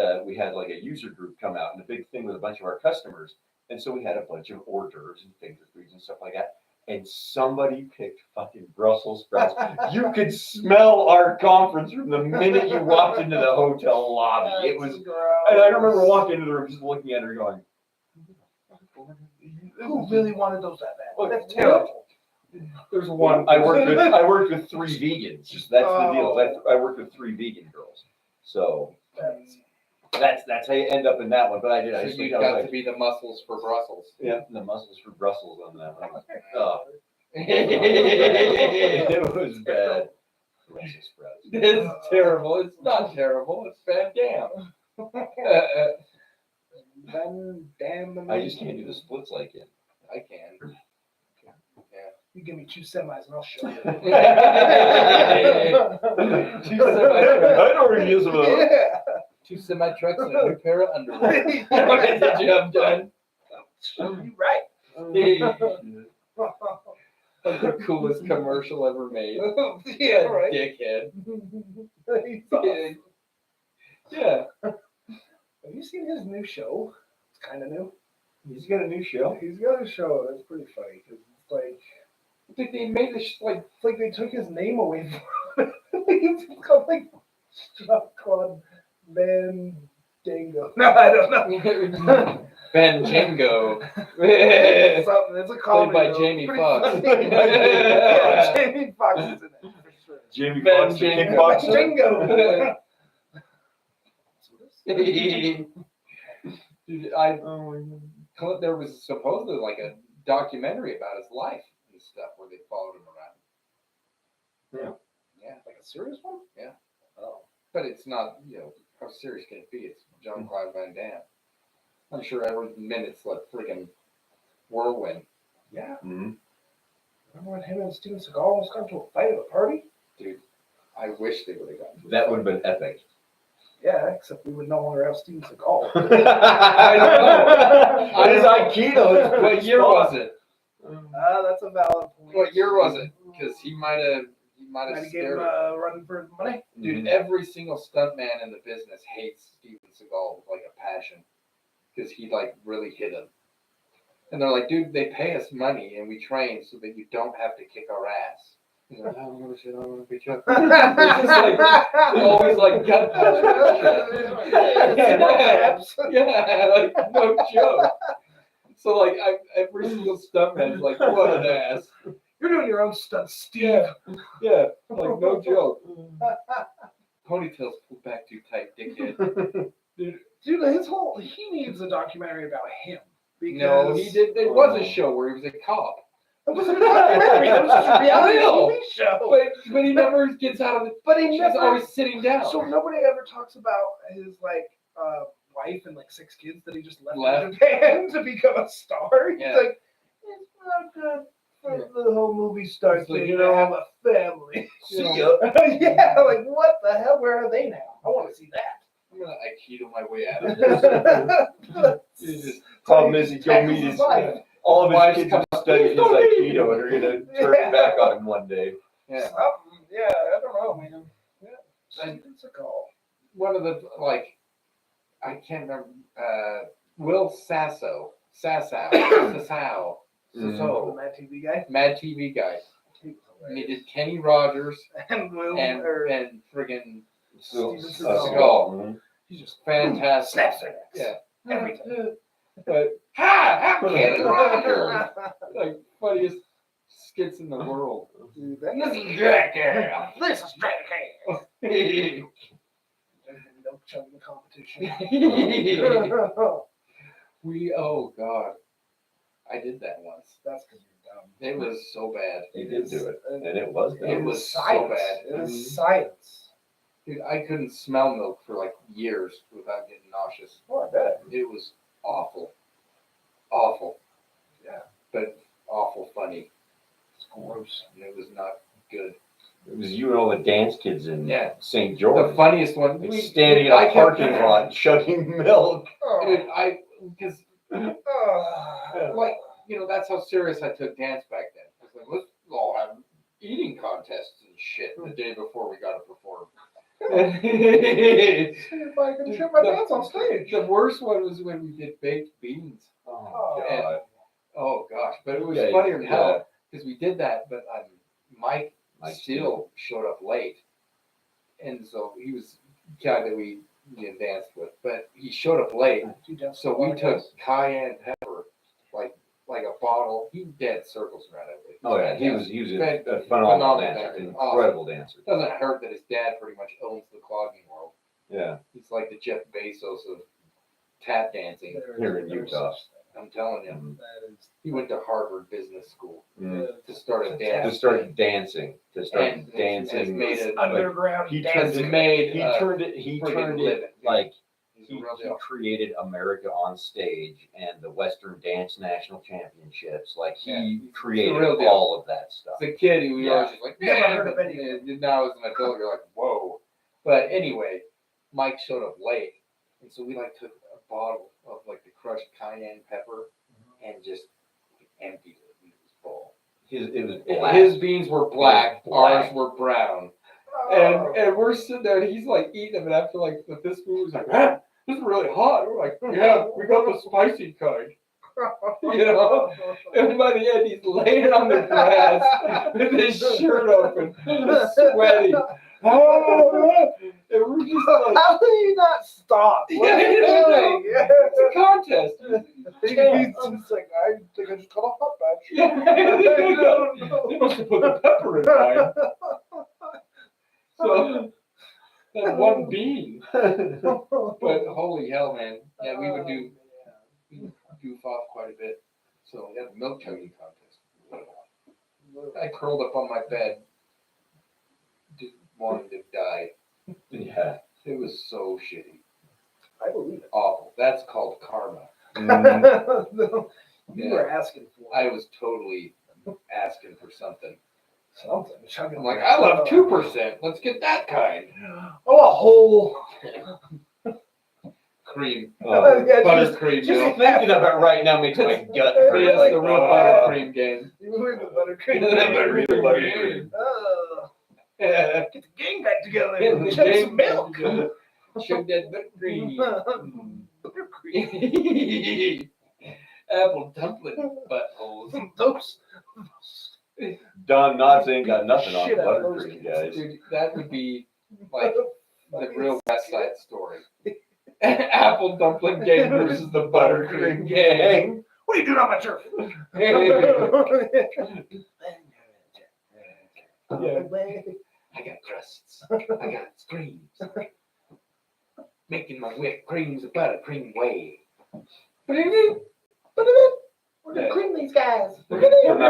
like a user group come out and a big thing with a bunch of our customers, and so we had a bunch of hors d'oeuvres and finger foods and stuff like that. And somebody picked fucking Brussels sprouts. You could smell our conference room the minute you walked into the hotel lobby. It was, and I remember walking into the room just looking at her going, Who really wanted those that bad? Look, That's terrible. There's one. I worked with 3 vegans. That's the deal. I worked with 3 vegan girls. So that's how you end up in that one. But I did. I So just you think I was got to like, be the muscles for Brussels. yeah, the muscles for Brussels on that one. Oh, it was bad. Brussels sprouts. It's terrible. It's not terrible. It's Van Dam. Then damn I just can't do the splits like it. I can. You give me 2 semis and I'll show you. I know where to use them. Yeah. 2 semi trucks and a new pair of underwear. Get the job done. You right. Like the coolest commercial ever made. Yeah, right. Dickhead. He's awesome. Yeah. Have you seen his new show? It's kind of new. He's got a new show. He's got a show that's pretty funny because it's like I think they made this like it's like they took his name away from him. It's called like Jean-Claude Van Dango. No, I don't know. Ben Jingo. It's something. It's a comedy. By though. Jamie Pretty Foxx. funny. Yeah, Jamie Foxx is in it for sure. Jamie Ben Foxx, the Jingo. kickboxer. Jingo. Dude, there was supposedly like a documentary about his life and stuff where they followed him around. Yeah. Like a serious one? Yeah. Oh. But it's not, how serious can it be? It's Jean-Claude Van Damme. I'm sure every minute's like freaking whirlwind. Yeah. Mm-hmm. Remember when him and Steven Seagal almost got into a fight at a party? Dude, I wish they would have gotten to it. That would have been epic. Yeah, except we would no longer have Steven Seagal. I know. His Aikido is What year was it? That's a valid point. What year was it? Because he might have Might have gave him scared him. a run for his money. Dude, every single stuntman in the business hates Steven Seagal with like a passion because he like really hit him. And they're like, dude, they pay us money and we train so that you don't have to kick our ass. He's like, I'm gonna shit, I'm gonna beat you up. It's just like always like gut punch. Yeah, like no joke. So like every single stuntman's like, what an ass. You're doing your own stunt, Steve. Yeah, like no joke. Ponytails pulled back too tight, dickhead. Dude, he needs a documentary about him. Because No, he did. There was a show where he was a cop. It wasn't a documentary. It was just a reality TV show. But he never gets out of it. But he He's never. always sitting down. So nobody ever talks about his wife and like 6 kids that he just left Left. in Japan to become a star. He's Yeah. like, it's not good for the whole movie star It's like, thing you to know, have a family. See ya. Yeah, like what the hell? Where are they now? I want to see that. I'm gonna Aikido my way out of this. He's just Problem is, he'd go meet his all of his Wives kids come have studied his Aikido and are gonna turn Yeah. it back on him one day. yeah. Something. Yeah, I don't know, man. Yeah, And it's a call. one of the I can't remember. Will Sasso, The Mad TV guy. Mad TV guy. He was And he hilarious. did Kenny Rogers And Will and Steven friggin' Seagal. Seagal. He's just Fantastic. snaps their necks. Yeah. Every time. But I'm Kenny Rogers. Like funniest skits in the world. Dude, This that is Jackass. This is Jackass. Yeah. No chugging competition. Oh God, I did that once. That's because you're dumb. It was so bad. He did do it, and it was It bad. was so science. bad. It was science. Dude, I couldn't smell milk for like years without getting nauseous. Oh, I bet. It was awful. Awful. Yeah. But awful funny. It's gross. And it was not good. It was you and all the dance kids in Yeah. St. The George. funniest one. Like standing in a parking lot chugging milk. Dude, because Oh. like, that's how serious I took dance back then. I was like, let's all have eating contests and shit the day before we got to perform. See if I can shit my pants on stage. The worst one was when we did baked beans. Oh, And- God. Oh gosh, but it was Yeah, funnier than yeah. hell because we did that. But Mike Mike still showed up late, and so he was the guy that we danced with. But he showed up late, so we took cayenne pepper, like a bottle. He did circles around it. Oh yeah, he was Fan- a phenomenal phenomenal dancer, dancer. incredible dancer. Doesn't hurt that his dad pretty much owns the clogging world. Yeah, He's like the Jeff Bezos of tap dancing. here in Utah. I'm telling you, That is. he went to Harvard Business School Mm. to start a To dance. start dancing, And dancing. has made it Underground he dance. turned made He turned it. He friggin' turned living. it like He's a he real deal. created America on stage and the Western Dance National Championships. Like he Yeah, he's created the real deal. all of that stuff. As a kid, he was Yeah. always just like, Never "Yeah," heard of but any of now as an adult, you're like, whoa. But anyway, Mike showed up late, and so we took a bottle of the crushed cayenne pepper and just emptied it into his bowl. it was black. His beans were black, Black. ours were brown. And we're sitting there, and he's like eating them, and after like the fifth spoon, he's like, man, this is really hot. We're like, yeah, we got the spicy kind. You know? And by the end, he's laying on the grass with his shirt open, sweaty. And we're just like, how do you not stop? What are you doing? it's a contest. He's just like, I think I just got a hot batch. They must have put the pepper in mine. So that one bean. But holy hell, man. Yeah, we would goof off quite a bit. So we had a milk chugging contest. I curled up on my bed, just wanting to die. Yeah. It was so shitty. I believe Awful. That's called karma. it. You were asking for I was totally asking for something. something. I'm like, I love 2%. Let's get that kind. Oh, a whole. Cream. Yeah, Buttercream Just milk. thinking of it right now makes my gut hurt. It's Like, the real buttercream game. You believe the buttercream? Buttercream. Yeah. Get the gang back together Get and the chug gang some milk. Chug that buttercream. Apple dumpling buttholes. Those. Don Knotts ain't got nothing on Shit out of those buttercream, guys. Dude, that would be like the real West Side Story. Apple dumpling gang versus the buttercream gang. What are you doing on my turf? I got crusts. I got creams. Making my whipped creams the buttercream way. We're gonna cream these guys. They come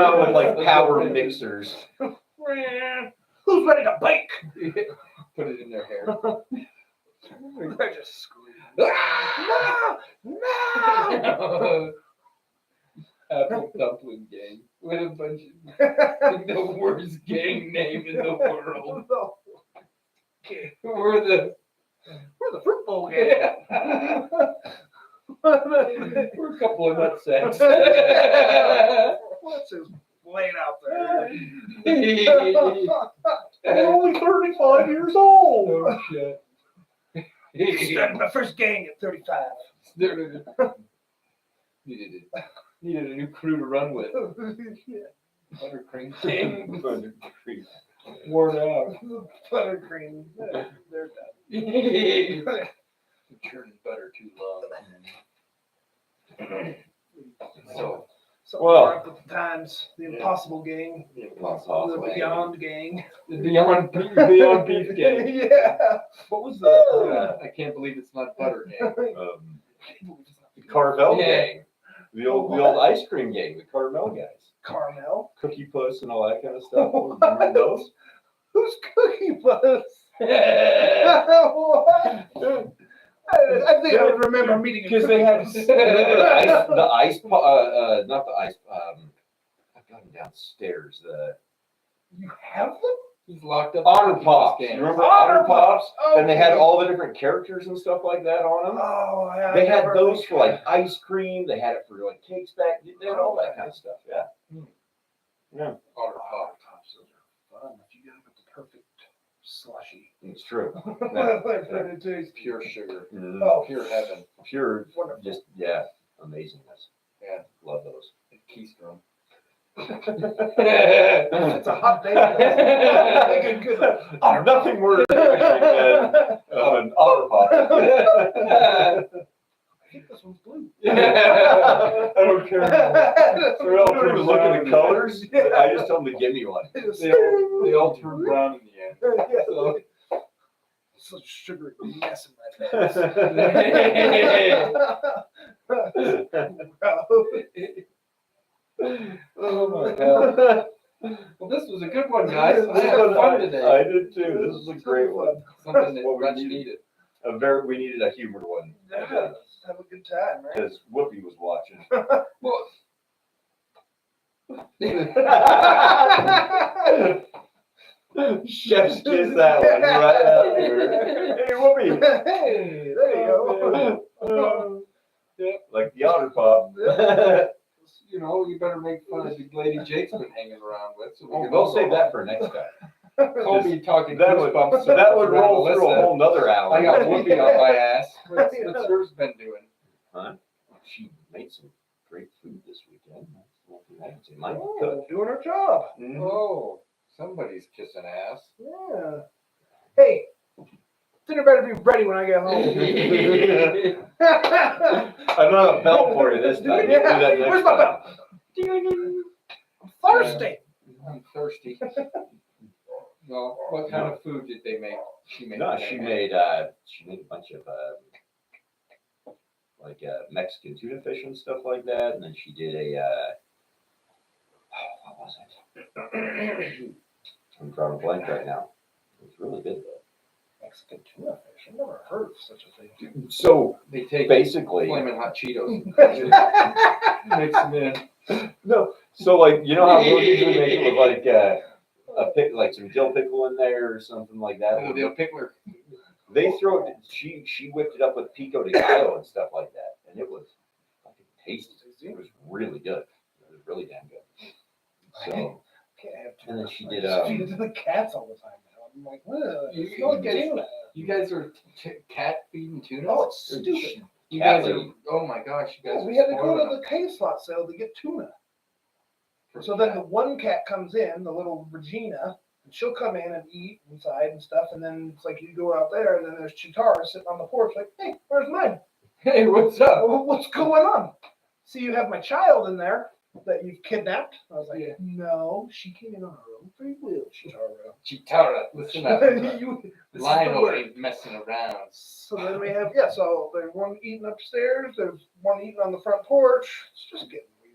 out with like power mixers. Who's ready to bake? Put it in their hair. They're just screaming. No! Apple dumpling gang. What a bunch of the worst gang name in the world. We're the fruit bowl gang. we're a couple of nutsacks. What's his laying out there? We're only 35 years old. Oh shit. Started my first gang at 35. Needed a new crew to run with. Buttercream gang. Buttercream. Worn out. Buttercream. They're done. Churning butter too long. So So Well. we're up with the times. The Impossible Gang. the The impossible Beyond Gang. The Beyond Beef gang. Yeah. What was the I can't believe it's not butter gang. Carvel Yeah. gang? The old ice cream gang, the Carvel guys. Caramel. Cookie Puss and all that kind of stuff. Remember those? Who's Cookie Puss? Yeah. What? I think I would remember meeting a Because they had Cookie not the Puss. ice. I got them downstairs. The You have them? He's locked up. Otter in Pops. this You game. remember Otter Pops? Oh, And they had all the different characters and stuff like that on them. Oh, yeah. They had those for like ice cream. They had it for like cakes back. They had all that kind of stuff. Yeah. Yeah. Otter Pop. Pops. Those are fun. If you get them at the perfect slushy. It's true. It tastes Pure sugar. Mm, Oh, Pure heaven. Pure. wonderful. Just, yeah. Amazingness. Yeah. Love those. And keystone. It's a hot day. Good. Nothing worse than an Otter Pop. I think this one's blue. I don't care. I don't even look at the colors. I just tell them to give me one. They all turn brown in the end. Such sugary mess in my face. Oh my god. Well, this was a good one, guys. I had fun today. I did too. This was a great one. Something that What we much needed. needed. We needed a humor one. Yeah, let's have a good time, right? Because Whoopi was watching. Well, Chef's kiss that one right out there. Hey, Whoopi. Hey, there you go. Like the Otter Pop. You know, you better make fun of the lady Jake's been hanging around with. So we can We'll all save go that for next time. Colby talking That would, goosebumps. that would around roll through a Alyssa. whole nother hour. I got Whoopi on my ass. What's hers been doing? Huh? She made some great food this weekend. I can say mine cooked. Oh, doing her job. Oh, somebody's kissing ass. Yeah. Hey, dinner better be ready when I get home. I don't have a belt for you this time. You do that next Where's my time. belt? Ding-a-ding. I'm thirsty. I'm thirsty. Well, what kind of food did they make? She made. No, she made a bunch of like Mexican tuna fish and stuff like that, and then she did a what was it? I'm drawing a blank right now. It was really good though. Mexican tuna fish. I've never heard of such a thing. So They take basically, flaming hot Cheetos and mix them in. no. So like you know how we'll usually make it with like a pick, like some dill pickle in there or something like that. Oh, they'll pickler. They throw it. She whipped it up with pico de gallo and stuff like that, and it was fucking tasty. It was really good. It was really damn good. So Can't have tuna. and then she I did just feed it to the cats all the time now. I'm like, You guys are cat feeding tuna? Oh, it's stupid. You cat guys are. food. Oh my gosh, you guys Yeah, are. we had to go spoiling to the K-slot sale to get tuna. them. So then the one cat comes in, the little Regina, and she'll come in and eat inside and stuff. And then it's like you go out there, and then there's Chitara sitting on the porch, like, hey, where's mine? Hey, what's up? Well, what's going on? See, you have my child in there that you've kidnapped. I was like, Yeah. no, she came in on her own free will, Chitara. Chitara, listen up. This is the Lionel word. ain't messing around. So then we have, so there's one eating upstairs, there's one eating on the front porch. It's just getting weird.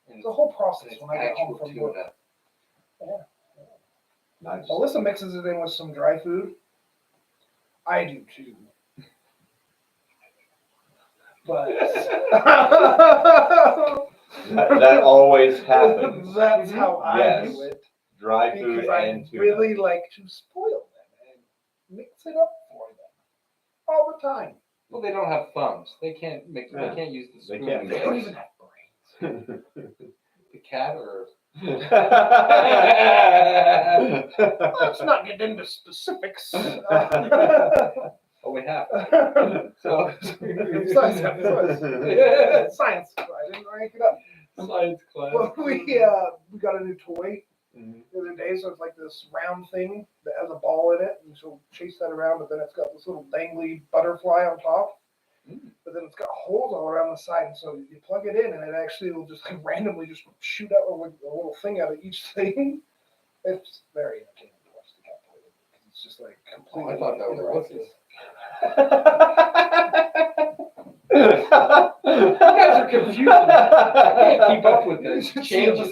And It's a whole process it's when I get home actual from work. tuna. nice. Alyssa mixes it in with some dry food. I do too. But That always happens. that's how I Yes. do it. Dry food Because I and tuna. really like to spoil them and mix it up for them all the time. Well, they don't have thumbs. They can't mix. Yeah. They can't use the They spoon. can't They don't even have brains. The cat or. Let's not get into specifics. Oh, we have. So, So. science. I didn't rank it up. Science class. Well, we got a new toy the other day, so it's like this round thing that has a ball in it, and she'll chase that around, but then it's got this little dangly butterfly on top. But then it's got holes all around the side, and so you plug it in, and it actually will just like randomly just shoot out a little thing out of each thing. It's very entertaining to watch the cat play with it, 'cause it's just like Oh, completely I thought that was interactive. You guys are confusing. I can't keep up with this. Changes.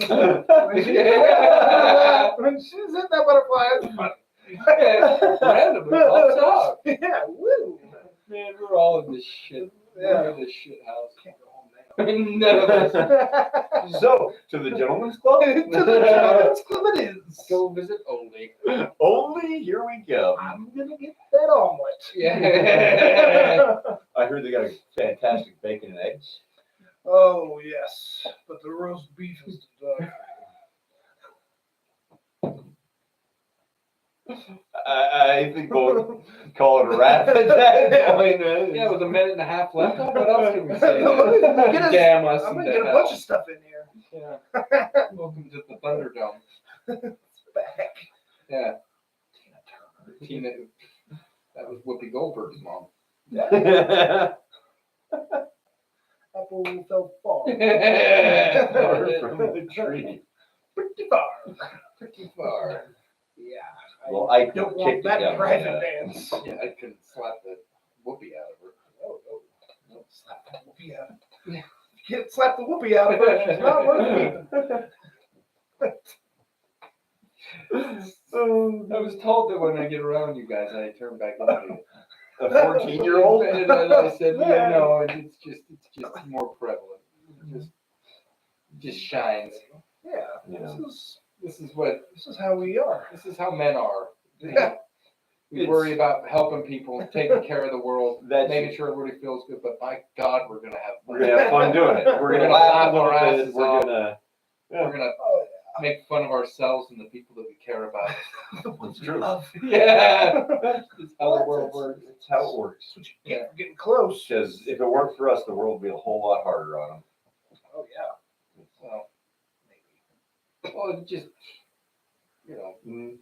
When she's hit that butterfly, it's funny. Randomly pops out. Yeah, woo. Man, we're all in this shit. Yeah. We're in this shit house. Can't go home now. None of us. So, to the gentleman's club? To the Gentleman's Club it is. Go visit Only. Only, here we go. I'm gonna get that omelet. Yeah. I heard they got a fantastic bacon and eggs. Oh yes, but the roast beef is to die I think we'll call it a wrap at that point. Yeah, with a minute and a half left, what else can we for. say? Get us- Damn us. I'm and gonna get a damn bunch us. of stuff in here. Yeah. Welcome to the Thunderdome. Back. Yeah. Tina. That was Whoopi Goldberg's mom. Apple fell far. From the tree. Pretty far. Pretty far. Yeah. Well, I don't kicked want it that down private my dance. Yeah, I couldn't slap the Whoopi out of her. Oh, no. Don't slap that whoopee out. You can't slap the whoopee out of her. She's not worth keeping. I was told that when I get around you guys, I turn back into it. A 14-year-old? And I said, yeah, no, it's just more prevalent. It just shines. Yeah. Yeah. This is what. This is how we are. This is how men are. Yeah. We worry about helping people, taking care of the world, That's- making sure everybody feels good. But by God, we're gonna have We're gonna have fun doing it. We're gonna laugh a little bit. We're gonna. We're gonna Oh, make fun of ourselves and the people that we care about. It's true. Yeah, that's how the world works. It's how it works. That's what you get for getting close. Because if it weren't for us, the world would be a whole lot harder on them. Oh yeah. Well, maybe. Well, it just Mm.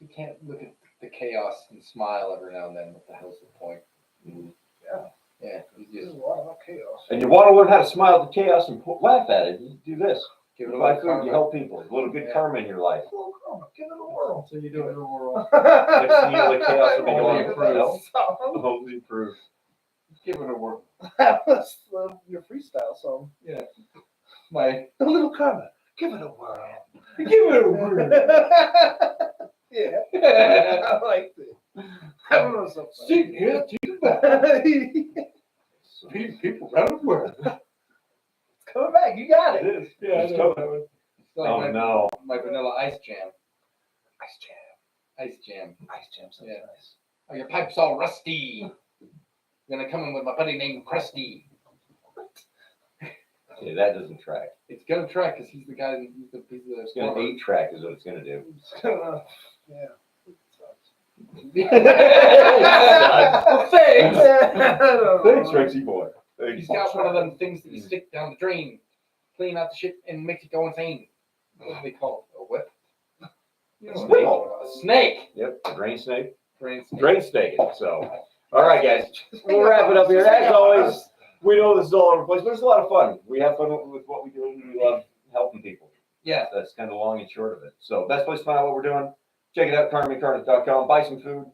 you can't look at the chaos and smile every now and then. What the hell's the point? Yeah. Yeah, you There's just a lot of chaos. And you want to learn how to smile at the chaos and laugh at it. You do this. give it You a buy little food. karma. You help people. A little good Yeah. karma in your life. Oh, come on, give it a whirl. So you do it in the world. Next thing you know, the chaos will be Only gone. improves. Only improve. Give it a whirl. That was your freestyle song. Yeah. My A little karma. Give it a whirl. give it a whirl. Yeah. I liked it. I don't know something. Sitting here thinking about people around the world. It's coming back. You got It it. is. Yeah, it's coming. It's like Oh my, no. my vanilla ice jam. Ice jam. Ice jam. Ice jam sounds Yeah. nice. Oh, your pipe's all rusty. I'm gonna come in with my buddy named Krusty. Yeah, that doesn't track. It's gonna try because he's the guy. He's the It's gonna 8-track is what it's gonna do. Yeah. Well, thanks. Thanks, Rexy boy. Thanks. He's got one of them things that you stick down the drain, clean out the shit, and makes it go insane. What do they call it? A whip? You know what Snake. they call it. A snake. Yep, drain snake. Drain snake. Drain snake. So, all right, guys, we'll wrap it up here. As always, we know this is all over the place, but it's a lot of fun. We have fun with what we do, and we love helping people. Yeah. That's kind of the long and short of it. So, best place to find out what we're doing. Check it out, karmiccarnet.com. Buy some food.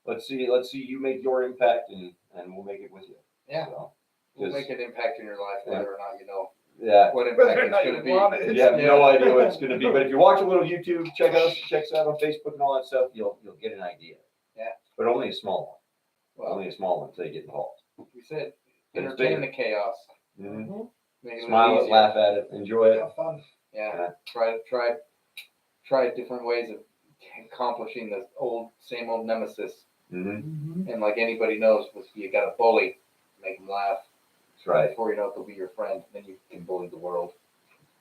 Let's see you make your impact, and we'll make it with you. Yeah. So, We'll make an impact in your life, whether or not you know yeah. what Whether impact or it's not going to you be. want it. You have no idea what it's going to be, but if you watch a little YouTube, check us out on Facebook and all that stuff. You'll get an idea. Yeah. But only a small one. Well, Only a small one until you get involved. we said But it's entertain bigger. the chaos. Mm-hmm. Make it a Smile little it, easier. laugh at it, enjoy it. Have fun. Yeah. Try different ways of accomplishing the same old nemesis. Mm-hmm. And like anybody knows, you got to bully, make them laugh. That's right. Before you know it, they'll be your friend. Then you can bully the world.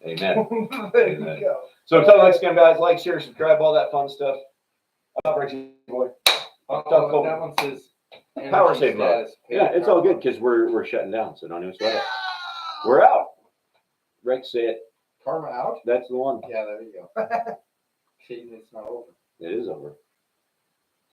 Amen. There you Amen. go. So until next time, guys, like, share, subscribe, all that fun stuff. Rexy boy. Oh, that one says Power energy save mode. status. Yeah, it's all good because we're shutting down, so don't even sweat it. We're out. Rex, say it. Karma out? That's the one. Yeah, there you go. See, it's not over. It is over.